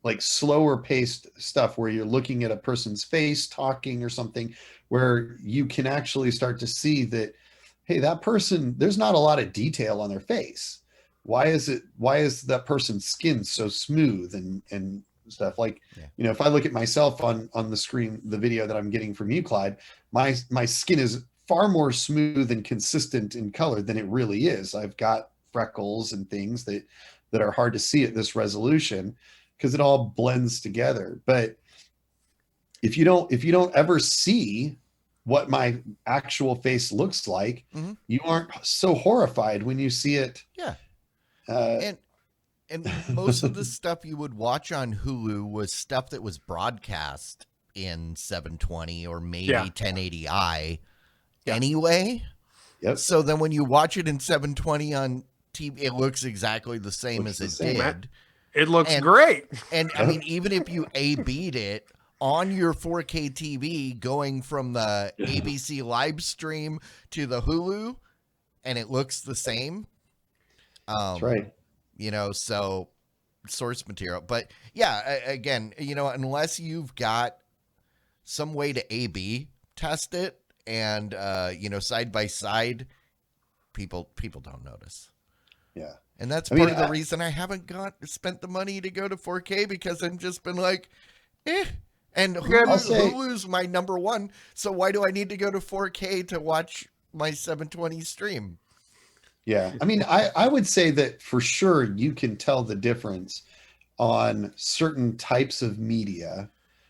like slower paced stuff where you're looking at a person's face talking or something, where you can actually start to see that, hey, that person, there's not a lot of detail on their face. Why is that person's skin so smooth and stuff? Like, if I look at myself on the screen, the video that I'm getting from you, Clyde, my skin is far more smooth and consistent in color than it really is. I've got freckles and things that are hard to see at this resolution because it all blends together. But if you don't ever see what my actual face looks like, you aren't so horrified when you see it. Yeah. And most of the stuff you would watch on Hulu was stuff that was broadcast in 720 or maybe 1080i anyway. Yep. So then when you watch it in 720 on TV, it looks exactly the same as it did. It looks great. And I mean, even if you A/B'd it on your 4K TV going from the ABC live stream to the Hulu, and it looks the same. That's right. So source material. But yeah, again, unless you've got some way to A/B test it and, side by side, people don't notice. Yeah. And that's part of the reason I haven't spent the money to go to 4K, because I've just been like, And Hulu's my number one. So why do I need to go to 4K to watch my 720 stream? Yeah. I mean, I would say that for sure you can tell the difference on certain types of media.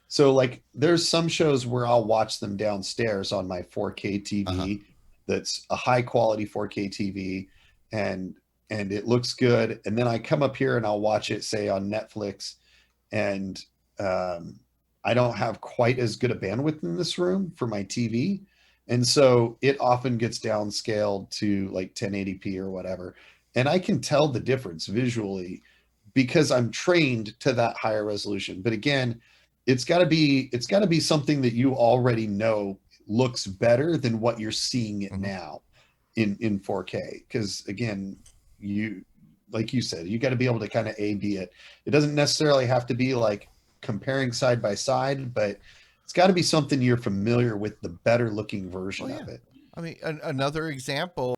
So like there's some shows where I'll watch them downstairs on my 4K Uh-huh. TV that's a high quality 4K TV and it looks good. And then I come up here and I'll watch it say on Netflix and um, I don't have quite as good a bandwidth in this room for my TV. And so it often gets downscaled to like 1080p or whatever. And I can tell the difference visually because I'm trained to that higher resolution. But again, it's got to be something that you already know looks better than what you're seeing it Mhm. now in 4K. Because again, you like you said, you got to be able to kind of A/B it. It doesn't necessarily have to be like comparing side by side, but it's got to be something you're familiar with the better looking Well, version yeah. of it. I mean, another example,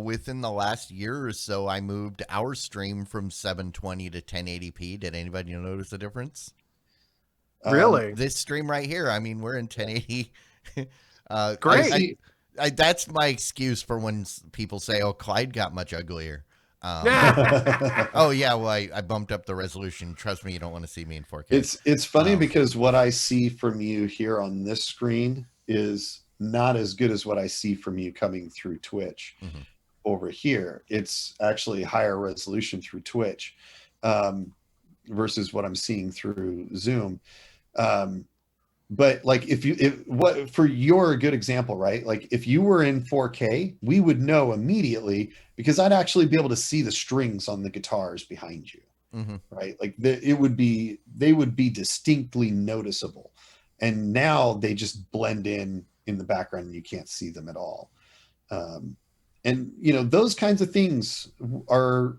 within the last year or so, I moved our stream from 720 to 1080p. Did anybody notice a difference? Really? This stream right here, I mean, we're in 1080. Great. See, That's my excuse for when people say, "Oh, Clyde got much uglier." Um, oh yeah, well, I bumped up the resolution. Trust me, you don't want to see me in 4K. it's funny Um, because what I see from you here on this screen is not as good as what I see from you coming through Twitch. mhm. Over here, it's actually higher resolution through Twitch um, versus what I'm seeing through Zoom. Um, but like if what for your good example, right? Like if you were in 4K, we would know immediately because I'd actually be able to see the strings on the guitars behind you, Mm-hmm. right? Like they would be distinctly noticeable. And now they just blend in the background and you can't see them at all. Um, and those kinds of things are,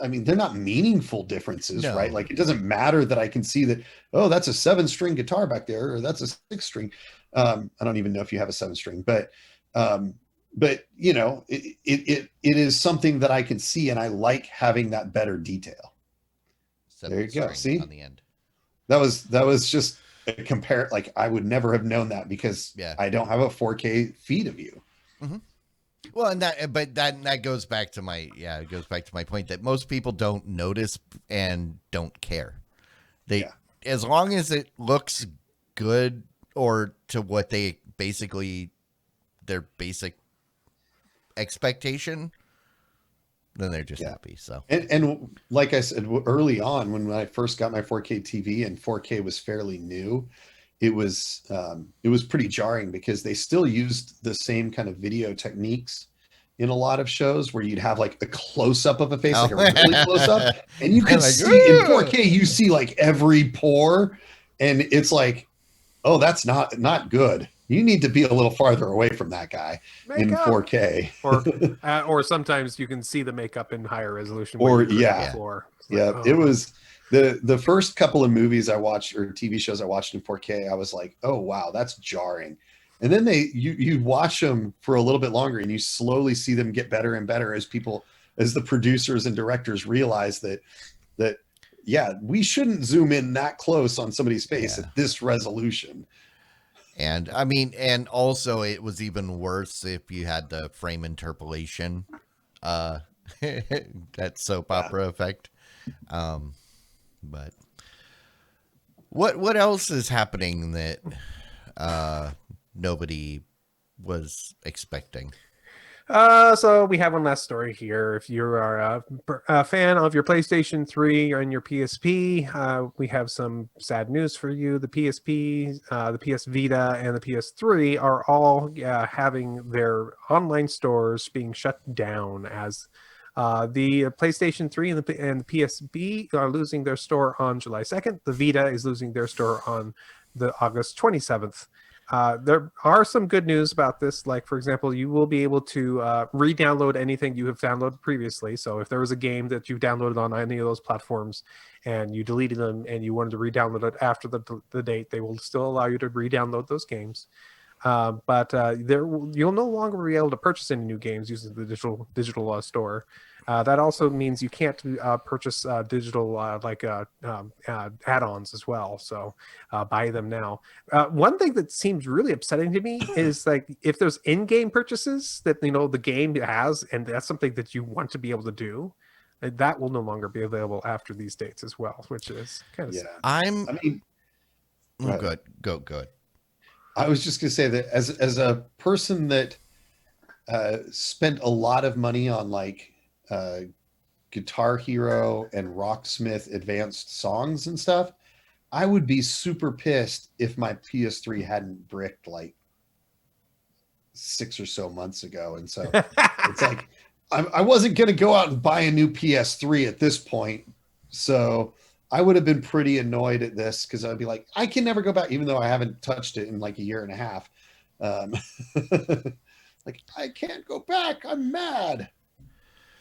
I mean, they're not meaningful differences, right? No. Like it doesn't matter that I can see that, oh, that's a 7-string guitar back there, or that's a 6-string. I don't even know if you have a 7-string, um, but it is something that I can see, and I like having that better detail. There Seven you go. string See, on the end. that was just a compare. Like I would never have known that because Yeah. I don't have a 4K feed of you. Mm-hmm. Well, and that goes back to it goes back to my point that most people don't notice and don't care. They Yeah. As long as it looks good or to what they basically their basic expectation, then they're just Yeah. happy. So And like I said early on, when I first got my 4K TV and 4K was fairly new, it was pretty jarring because they still used the same kind of video techniques in a lot of shows where you'd have like a close up of a face, like a really close up, and you could Like, see in "Ooh." 4K, you see like every pore, and it's like, oh, that's not good. You need to be a little farther away from that guy in Makeup. 4K. Or sometimes you can see the makeup in higher resolution Or where you couldn't yeah, before. It's like, yeah, it oh. was the first couple of movies I watched or TV shows I watched in 4K. I was like, oh wow, that's jarring. And then you watch them for a little bit longer, and you slowly see them get better and better as the producers and directors realize that yeah, we shouldn't zoom in that close on somebody's face Yeah. at this resolution. And I mean, and also it was even worse if you had the frame interpolation, uh, that soap Yeah. opera effect. But what else is happening that nobody was expecting? So we have one last story here. If you are a fan of your PlayStation 3 and your PSP, we have some sad news for you. The PSP, the PS Vita, and the PS3 are all having their online stores being shut down as the PlayStation 3 and the PSP are losing their store on July 2nd. The Vita is losing their store on the August 27th. There are some good news about this. Like, for example, you will be able to re-download anything you have downloaded previously. So if there was a game that you downloaded on any of those platforms and you deleted them and you wanted to re-download it after the date, they will still allow you to re-download those games. But you'll no longer be able to purchase any new games using the digital store. That also means you can't purchase digital add-ons as well. So buy them now. One thing that seems really upsetting to me is like if there's in-game purchases that the game has, and that's something that you want to be able to do, that will no longer be available after these dates as well, which is kind of sad. I mean, Oh, good. Go. I was just gonna say that as a person that spent a lot of money on like Guitar Hero and Rocksmith advanced songs and stuff, I would be super pissed if my PS3 hadn't bricked like 6 or so months ago. And so it's like I wasn't going to go out and buy a new PS3 at this point. So I would have been pretty annoyed at this because I'd be like, I can never go back, even though I haven't touched it in like a year and a half. Like, I can't go back. I'm mad.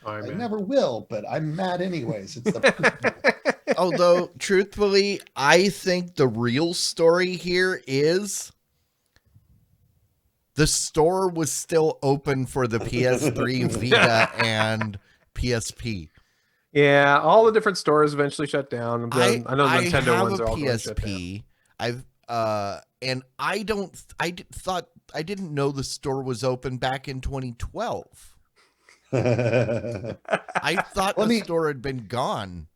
I never will, but I'm mad anyways. It's the Although, truthfully, I think the real story here is the store was still open for the PS3, Vita, and PSP. Yeah, all the different stores eventually shut down. I know the Nintendo ones are all going to shut down. And I didn't know the store was open back in 2012. I thought the store had been gone.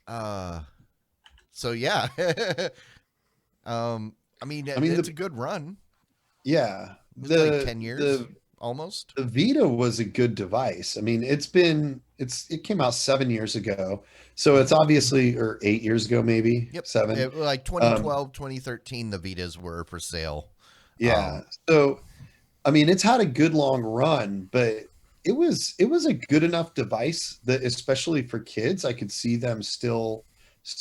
So yeah. I mean, it's a good run. Yeah. Like 10 years almost. The Vita was a good device. I mean, it came out 7 years ago. So it's obviously, or 8 years ago, maybe. Yep. 7. Like 2012, 2013, the Vitas were for sale. Yeah. So, I mean, it's had a good long run, but it was a good enough device that, especially for kids, I could see them still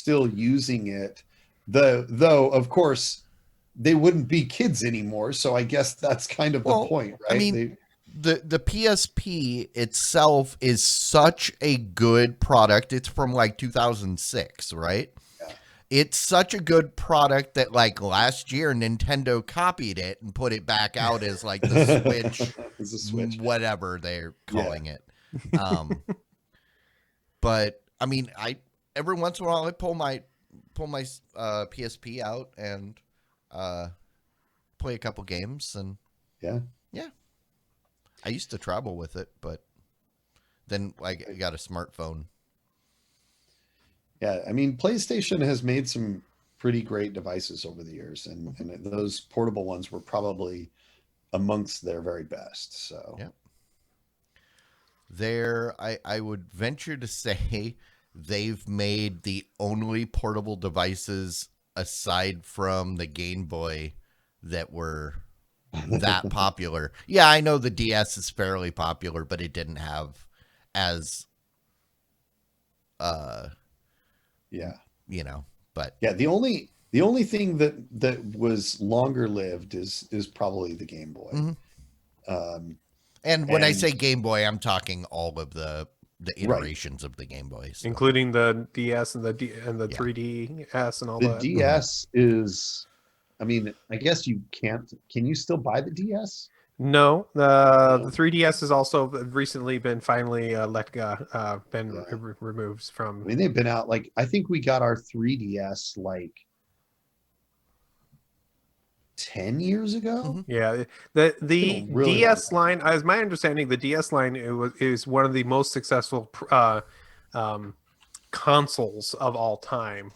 using it. Though, of course, they wouldn't be kids anymore. So I guess that's kind of the point, right? I mean, the PSP itself is such a good product. It's from like 2006, right? Yeah. It's such a good product that like last year Nintendo copied it and put it back out as like the Switch, whatever they're calling it. But I mean, every once in a while I pull my PSP out and play a couple games, and yeah. I used to travel with it, but then I got a smartphone. Yeah, I mean, PlayStation has made some pretty great devices over the years, and those portable ones were probably amongst their very best. So yeah, I would venture to say they've made the only portable devices aside from the Game Boy that were that popular. Yeah, I know the DS is fairly popular, but it didn't have as but yeah, the only thing that was longer lived is probably the Game Boy. Mm-hmm. And when I say Game Boy, I'm talking all of the iterations of the Game Boys, including the DS and the 3DS and all that. The DS is, I mean, I guess you can't. Can you still buy the DS? No, the 3DS has also recently been finally removed from. I mean, they've been out like, I think we got our 3DS like 10 years ago. Mm-hmm. Yeah, the really DS line, as my understanding, the DS line is one of the most successful consoles of all time.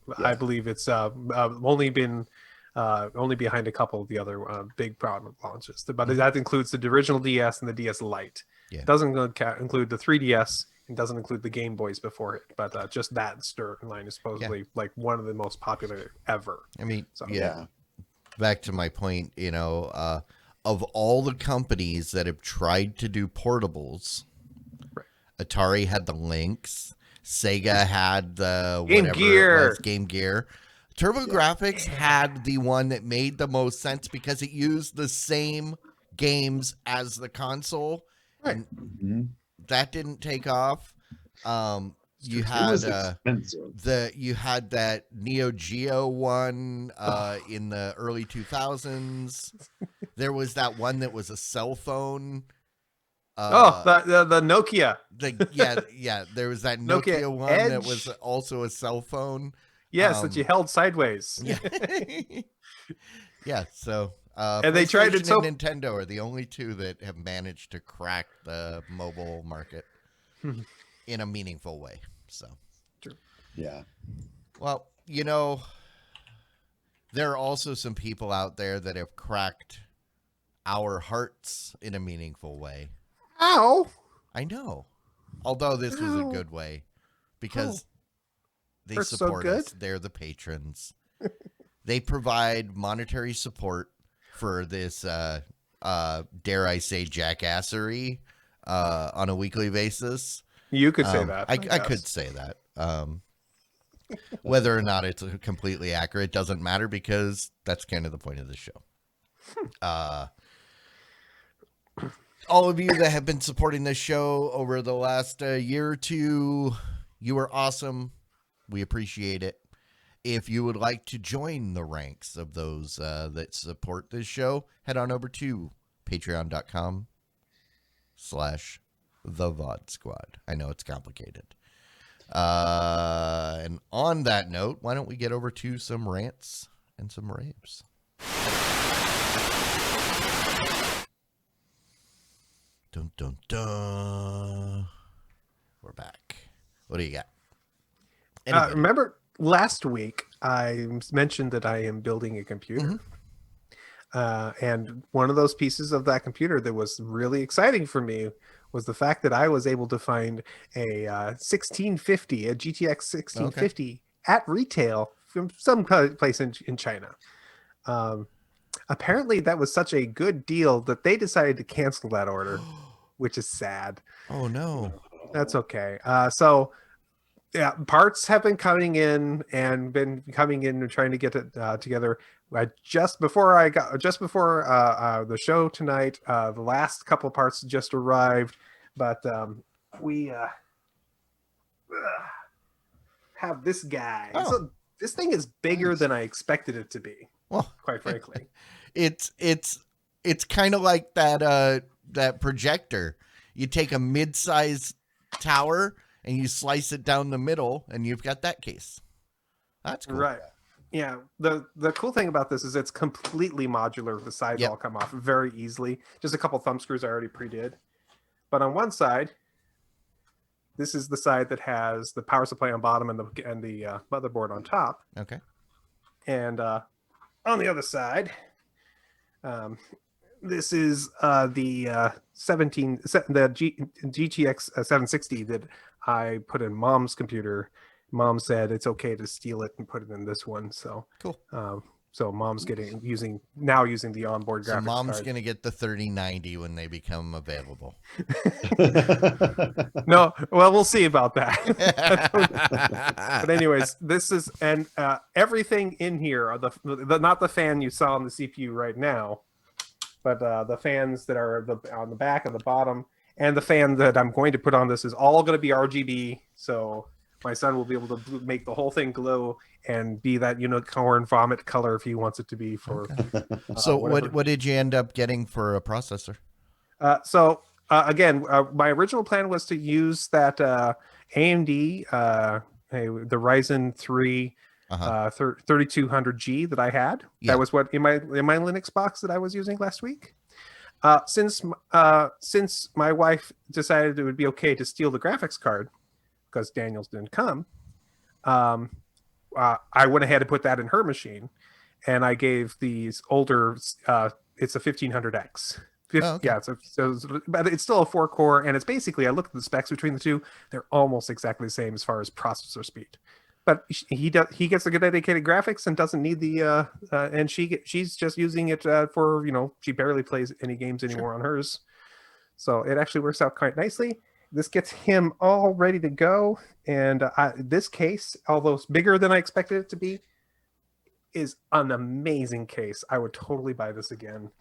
Yeah. I believe it's only been only behind a couple of the other big product launches, but that includes the original DS and the DS Lite. Yeah. It doesn't include the 3DS. It doesn't include the Game Boys before it, but just that line is supposedly like one of the most popular ever. I mean, yeah. Back to my point, of all the companies that have tried to do portables, right. Atari had the Lynx, Sega had the Game Gear. TurboGrafx had the one that made the most sense because it used the same games as the console, right. And that didn't take off. You had that Neo Geo one in the early 2000s. There was that one that was a cell phone The Nokia. Yeah. There was that Nokia Nokia one that Edge. was also a cell phone. Yes, that you held sideways. Yeah. Yeah. So And they tried it PlayStation and Nintendo are the only two that have managed to crack the mobile market in a meaningful way. So, True. Yeah. well, there are also some people out there that have cracked our hearts in a meaningful way. Ow! I know. Although this was a Ow. good way because they Hurts so support good. us. They're the patrons. They provide monetary support for this, dare I say, jackassery on a weekly basis. You could say that. I guess. could say that. Whether or not it's completely accurate doesn't matter because that's kind of the point of the show. All of you that have been supporting this show over the last year or two, you are awesome. We appreciate it. If you would like to join the ranks of those that support this show, head on over to patreon.com/the Squad. I know it's complicated. And on that note, why don't we get over to some rants and some raves? Dun, dun, dun. We're back. What do you got? Remember last week I mentioned that I am building a computer. And one of those pieces of that computer that was really exciting for me was the fact that I was able to find a 1650, a GTX 1650 at retail from some place in China. Apparently that was such a good deal that they decided to cancel that order, which is sad. Oh, no. That's okay. So yeah, parts have been coming in and trying to get it together. Just before the show tonight, the last couple of parts just arrived, but we have this guy. Oh. So this thing is bigger than I expected it to be. Well, quite frankly, it's kind of like that projector. You take a mid-sized tower and you slice it down the middle, and you've got that case. That's cool. Right. Yeah. The cool thing about this is it's completely modular. The sides all come off very easily. Just a couple thumb screws I already pre-did. But on one side, this is the side that has the power supply on bottom and the motherboard on top. Okay. And on the other side, this is the GTX 760 that I put in Mom's computer. Mom said it's okay to steal it and put it in this one. So cool. So Mom's using the onboard graphics So Mom's card. going to get the 3090 when they become available. No, well, we'll see about that. But anyways, this is everything in here, not the fan you saw on the CPU right now, but the fans that are on the back and the bottom, and the fan that I'm going to put on this is all going to be RGB. So my son will be able to make the whole thing glow and be that unicorn vomit color if he wants it to be for. Okay. So what did you end up getting for a processor? Again, my original plan was to use that AMD, the Ryzen 3 3200G that I had. Yeah. That was what in my Linux box that I was using last week. Since my wife decided it would be okay to steal the graphics card because Daniel's didn't come, I went ahead and put that in her machine, and I gave these older. It's a 1500X. Okay. Yeah, but it's still a 4-core, and it's basically, I looked at the specs between the two; they're almost exactly the same as far as processor speed. But he gets the dedicated graphics and doesn't need the and she's just using it for she barely plays any games anymore on hers, so it actually works out quite nicely. This gets him all ready to go, and this case, although it's bigger than I expected it to be, is an amazing case. I would totally buy this again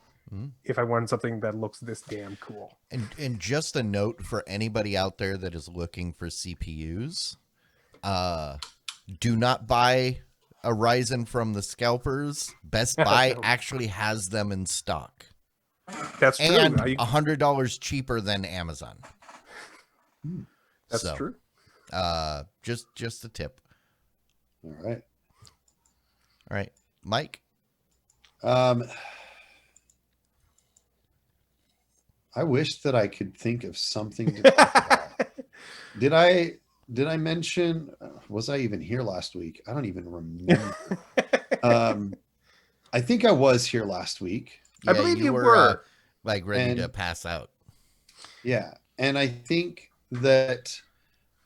if I wanted something that looks this damn cool. And just a note for anybody out there that is looking for CPUs, do not buy a Ryzen from the scalpers. Best Buy actually has them in stock. That's true. and $100 cheaper than Amazon. That's true. Just a tip. All right. All right, Mike. I wish that I could think of something to talk about. Did I mention? Was I even here last week? I don't even remember. I think I was here last week. I believe you were. Like ready to pass out. Yeah, and I think that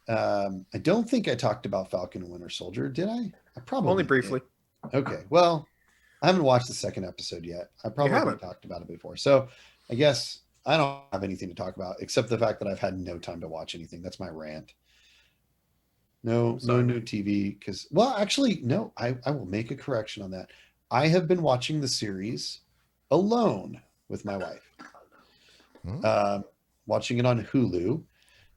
I don't think I talked about Falcon and Winter Soldier. Did I? I probably Only briefly. did. Okay. Well, I haven't watched the second episode yet. I probably talked about it before. So I guess I don't have anything to talk about except the fact that I've had no time to watch anything. That's my rant. No new TV because, well, actually, no, I will make a correction on that. I have been watching the series alone with my wife. Watching it on Hulu.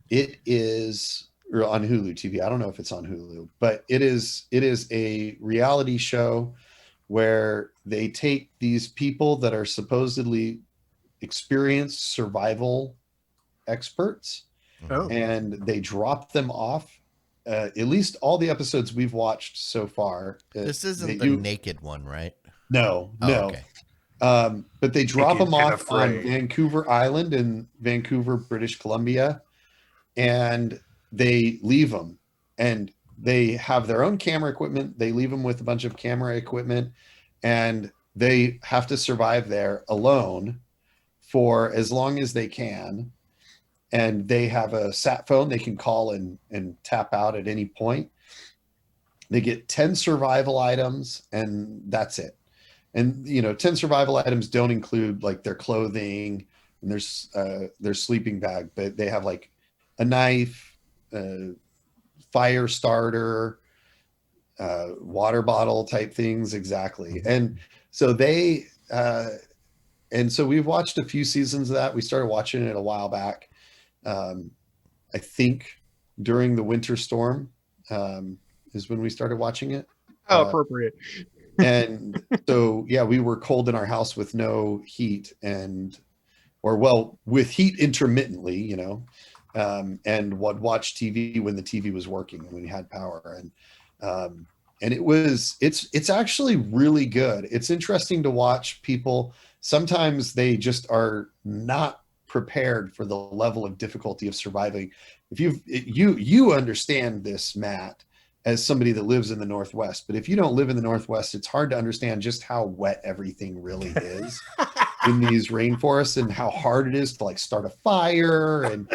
It is, or on Hulu TV. I don't know if it's on Hulu, but it is a reality show where they take these people that are supposedly experienced survival experts and they drop them off. At least all the episodes we've watched so far. This isn't the naked one, right? No. Okay. But they drop them off on Vancouver Island in Vancouver, British Columbia, and they leave them. And they have their own camera equipment. They leave them with a bunch of camera equipment, and they have to survive there alone for as long as they can. And they have a sat phone they can call and tap out at any point. They get 10 survival items, and that's it. And 10 survival items don't include like their clothing and their sleeping bag, but they have like a knife, fire starter, water bottle type things. Exactly. And so so we've watched a few seasons of that. We started watching it a while back. I think during the winter storm is when we started watching it. How appropriate. And so, yeah, we were cold in our house with no heat with heat intermittently, and would watch TV when the TV was working and when we had power. And it's actually really good. It's interesting to watch people. Sometimes they just are not prepared for the level of difficulty of surviving. If you understand this, Matt, as somebody that lives in the Northwest, but if you don't live in the Northwest, it's hard to understand just how wet everything really is in these rainforests and how hard it is to like start a fire, and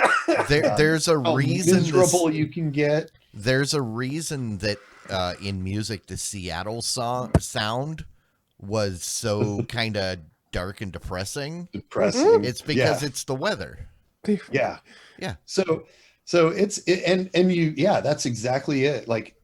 there's a reason miserable you can get. There's a reason that in music the Seattle sound was so kind of dark and depressing. It's because it's the weather. Yeah. So that's exactly it. Like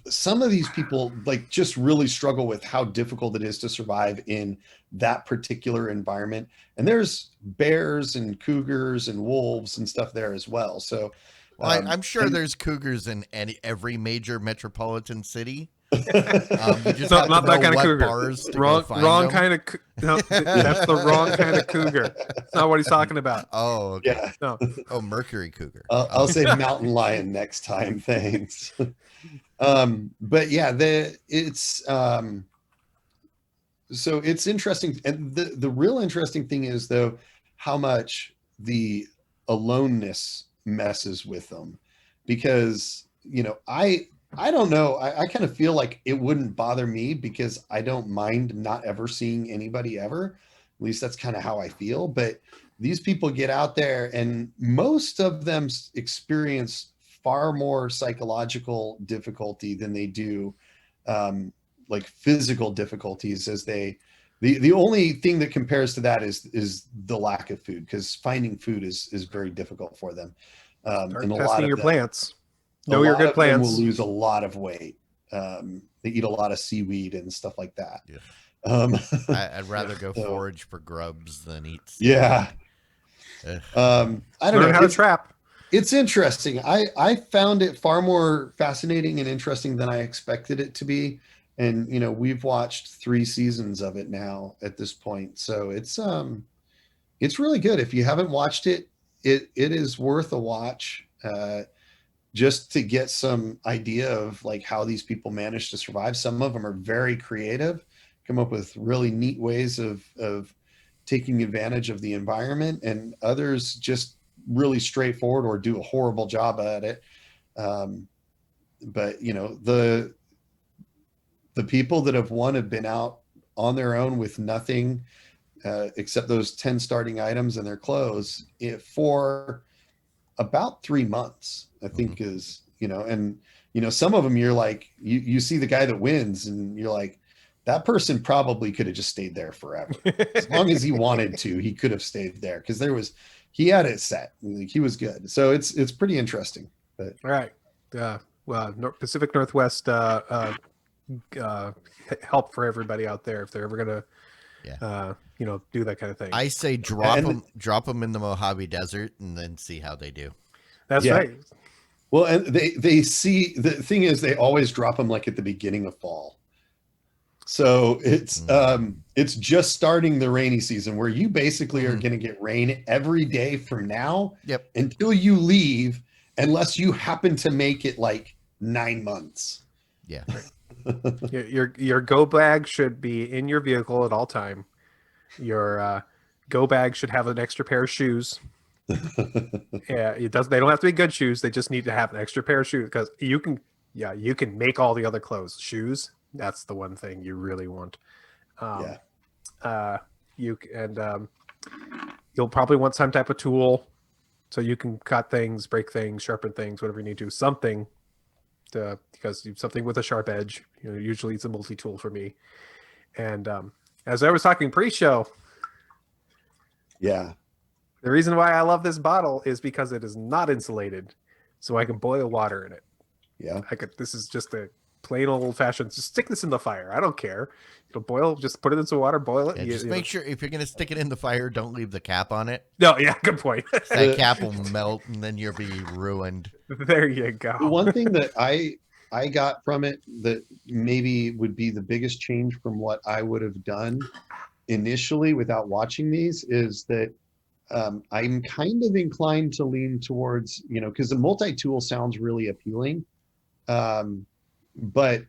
some of these people like just really struggle with how difficult it is to survive in that particular environment. And there's bears and cougars and wolves and stuff there as well. So I'm sure there's cougars in every major metropolitan city. You just not that kind of cougar. Wrong kind of. No, that's the wrong kind of cougar. That's not what he's talking about. Oh, okay. Yeah. No. Oh, Mercury cougar. I'll say mountain lion next time. Thanks. But yeah, so it's interesting, and the real interesting thing is though how much the aloneness messes with them, because I don't know. I kind of feel like it wouldn't bother me because I don't mind not ever seeing anybody ever. At least that's kind of how I feel. But these people get out there and most of them experience far more psychological difficulty than they do like physical difficulties, as the only thing that compares to that is the lack of food, because finding food is very difficult for them. And a lot of your plants. Know your good plants. Will lose a lot of weight. They eat a lot of seaweed and stuff like that. Yeah. I'd rather go forage for grubs than eat seaweed. Yeah. I don't know how to trap. It's interesting. I found it far more fascinating and interesting than I expected it to be. And we've watched 3 seasons of it now at this point. So it's It's really good. If you haven't watched it, it is worth a watch. Just to get some idea of like how these people manage to survive. Some of them are very creative, come up with really neat ways of taking advantage of the environment, and others just really straightforward or do a horrible job at it. Um, but you know, the people that have won have been out on their own with nothing except those 10 starting items and their clothes for about 3 months, I think is, you know, and, you know, some of them you're like, you see the guy that wins and you're like, that person probably could have just stayed there forever. As long as he wanted to, he could have stayed there because he had it set. Like, he was good. So it's pretty interesting. But All right. Well, Pacific Northwest help for everybody out there if they're ever gonna, you know, do that kind of thing. I say drop them in the Mojave Desert and then see how they do. That's right. Well, and they see, the thing is they always drop them like at the beginning of fall. So it's just starting the rainy season where you basically are going to get rain every day from now until you leave, unless you happen to make it like 9 months. Yeah. Your go bag should be in your vehicle at all time. Your go bag should have an extra pair of shoes. Yeah, they don't have to be good shoes. They just need to have an extra pair of shoes because you can make all the other clothes. Shoes, that's the one thing you really want. You'll probably want some type of tool so you can cut things, break things, sharpen things, whatever you need to. Something with a sharp edge. You know, usually it's a multi-tool for me. And as I was talking pre-show, the reason why I love this bottle is because it is not insulated, so I can boil water in it. Yeah, This is just a plain old-fashioned. Just stick this in the fire. I don't care. It'll boil. Just put it into water, boil it. Just make sure if you're gonna stick it in the fire, don't leave the cap on it. No, good point. That cap will melt, and then you'll be ruined. There you go. The one thing that I got from it that maybe would be the biggest change from what I would have done initially without watching these is that I'm kind of inclined to lean towards, you know, because the multi-tool sounds really appealing. But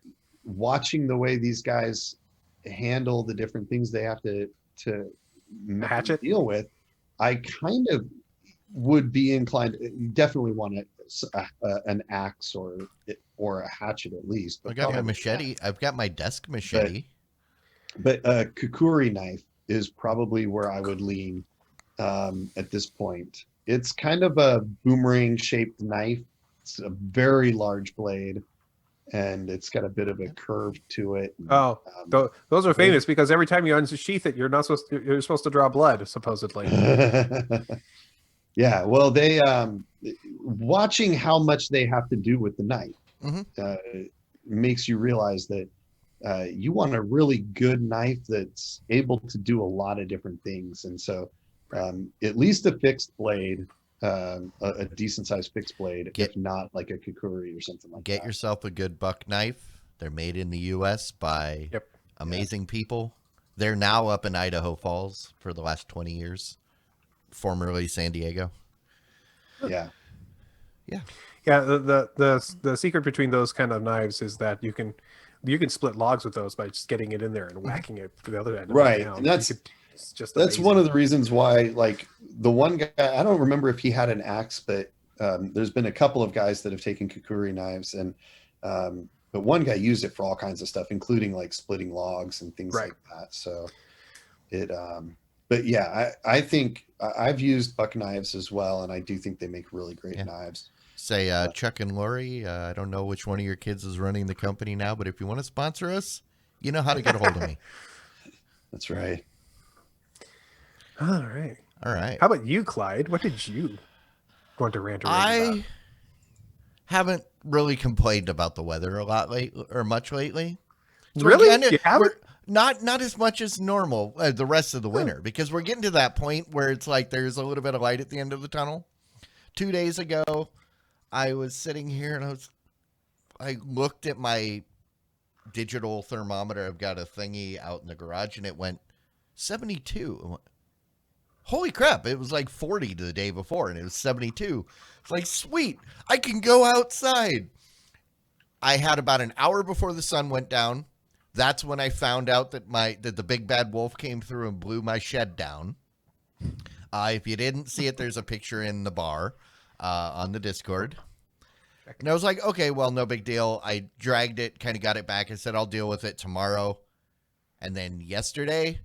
watching the way these guys handle the different things they have to hatchet deal with, I kind of would be inclined, definitely want an axe or a hatchet at least. I got my machete. I've got my desk machete. But a kukuri knife is probably where I would lean at this point. It's kind of a boomerang shaped knife. It's a very large blade, and it's got a bit of a curve to it. Those are famous because every time you unsheath it, you're supposed to draw blood, supposedly. Yeah, well, they watching how much they have to do with the knife makes you realize that you want a really good knife that's able to do a lot of different things. And so at least a fixed blade, a decent sized fixed blade, if not like a kukuri or something like that. Get yourself a good buck knife. They're made in the U.S. by amazing people. They're now up in Idaho Falls for the last 20 years. Formerly San Diego. Yeah. The secret between those kind of knives is that you can split logs with those by just getting it in there and whacking it to the other end. Right, and that's one of the reasons why, like, the one guy, I don't remember if he had an axe, but there's been a couple of guys that have taken kukuri knives, and but one guy used it for all kinds of stuff, including like splitting logs and things like that. So it but yeah, I think I've used buck knives as well, and I do think they make really great knives. Say, Chuck and Lori, I don't know which one of your kids is running the company now, but if you want to sponsor us, you know how to get a hold of me. That's right. All right. How about you, Clyde? What did you want to rant about? I haven't really complained about the weather much lately. So really? You haven't? Not as much as normal the rest of the winter, because we're getting to that point where it's like there's a little bit of light at the end of the tunnel. 2 days ago, I was sitting here and I looked at my digital thermometer. I've got a thingy out in the garage, and it went 72. holy crap, it was like 40 the day before and it was 72. It's like, sweet, I can go outside. I had about an hour before the sun went down. That's when I found out that the big bad wolf came through and blew my shed down. If you didn't see it, there's a picture in the bar on the Discord. And I was like, okay, well, no big deal. I dragged it, kind of got it back. I said, I'll deal with it tomorrow. And then yesterday,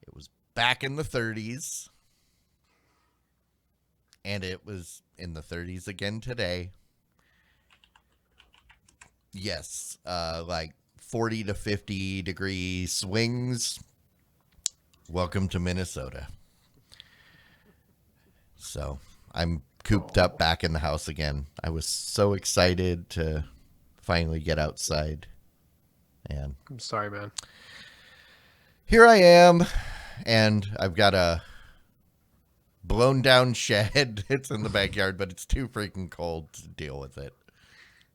it was back in the 30s. And it was in the 30s again today. Yes, like 40 to 50 degree swings. Welcome to Minnesota. So I'm cooped up back in the house again. I was so excited to finally get outside. And I'm sorry, man. Here I am, and I've got a blown down shed. It's in the backyard, but it's too freaking cold to deal with it.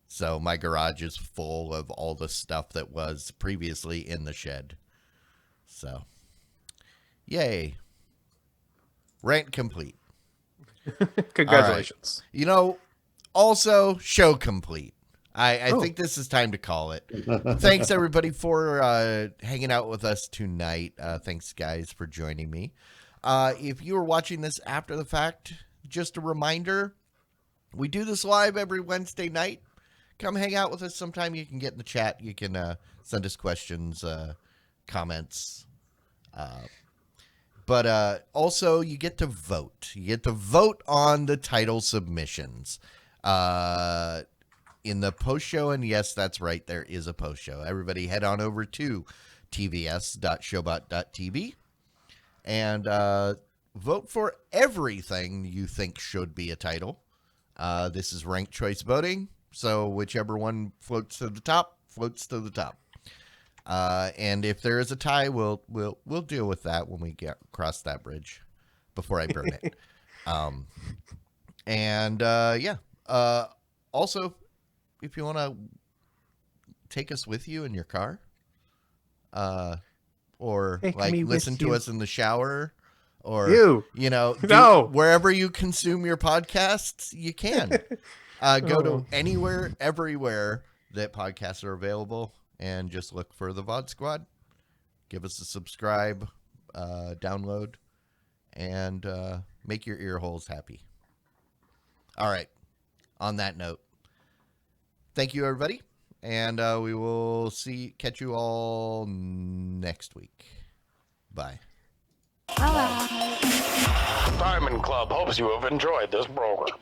So my garage is full of all the stuff that was previously in the shed. So, yay. Rant complete. Congratulations. Right. You know, also show complete. I think this is time to call it. Thanks, everybody, for hanging out with us tonight. Thanks, guys, for joining me. If you are watching this after the fact, just a reminder, we do this live every Wednesday night. Come hang out with us sometime. You can get in the chat. You can send us questions, comments. But also, you get to vote. You get to vote on the title submissions in the post show. And yes, that's right. There is a post show. Everybody head on over to tvs.showbot.tv and vote for everything you think should be a title. This is ranked choice voting. So whichever one floats to the top, floats to the top. And if there is a tie, we'll deal with that when we get across that bridge before I burn it. Also, if you want to take us with you in your car, or like listen to us in the shower, or wherever you consume your podcasts, you can go to anywhere, everywhere that podcasts are available. And just look for the VOD Squad. Give us a subscribe, download, and make your ear holes happy. All right. On that note, thank you, everybody. And we will catch you all next week. Bye. Bye. Diamond Club hopes you have enjoyed this program.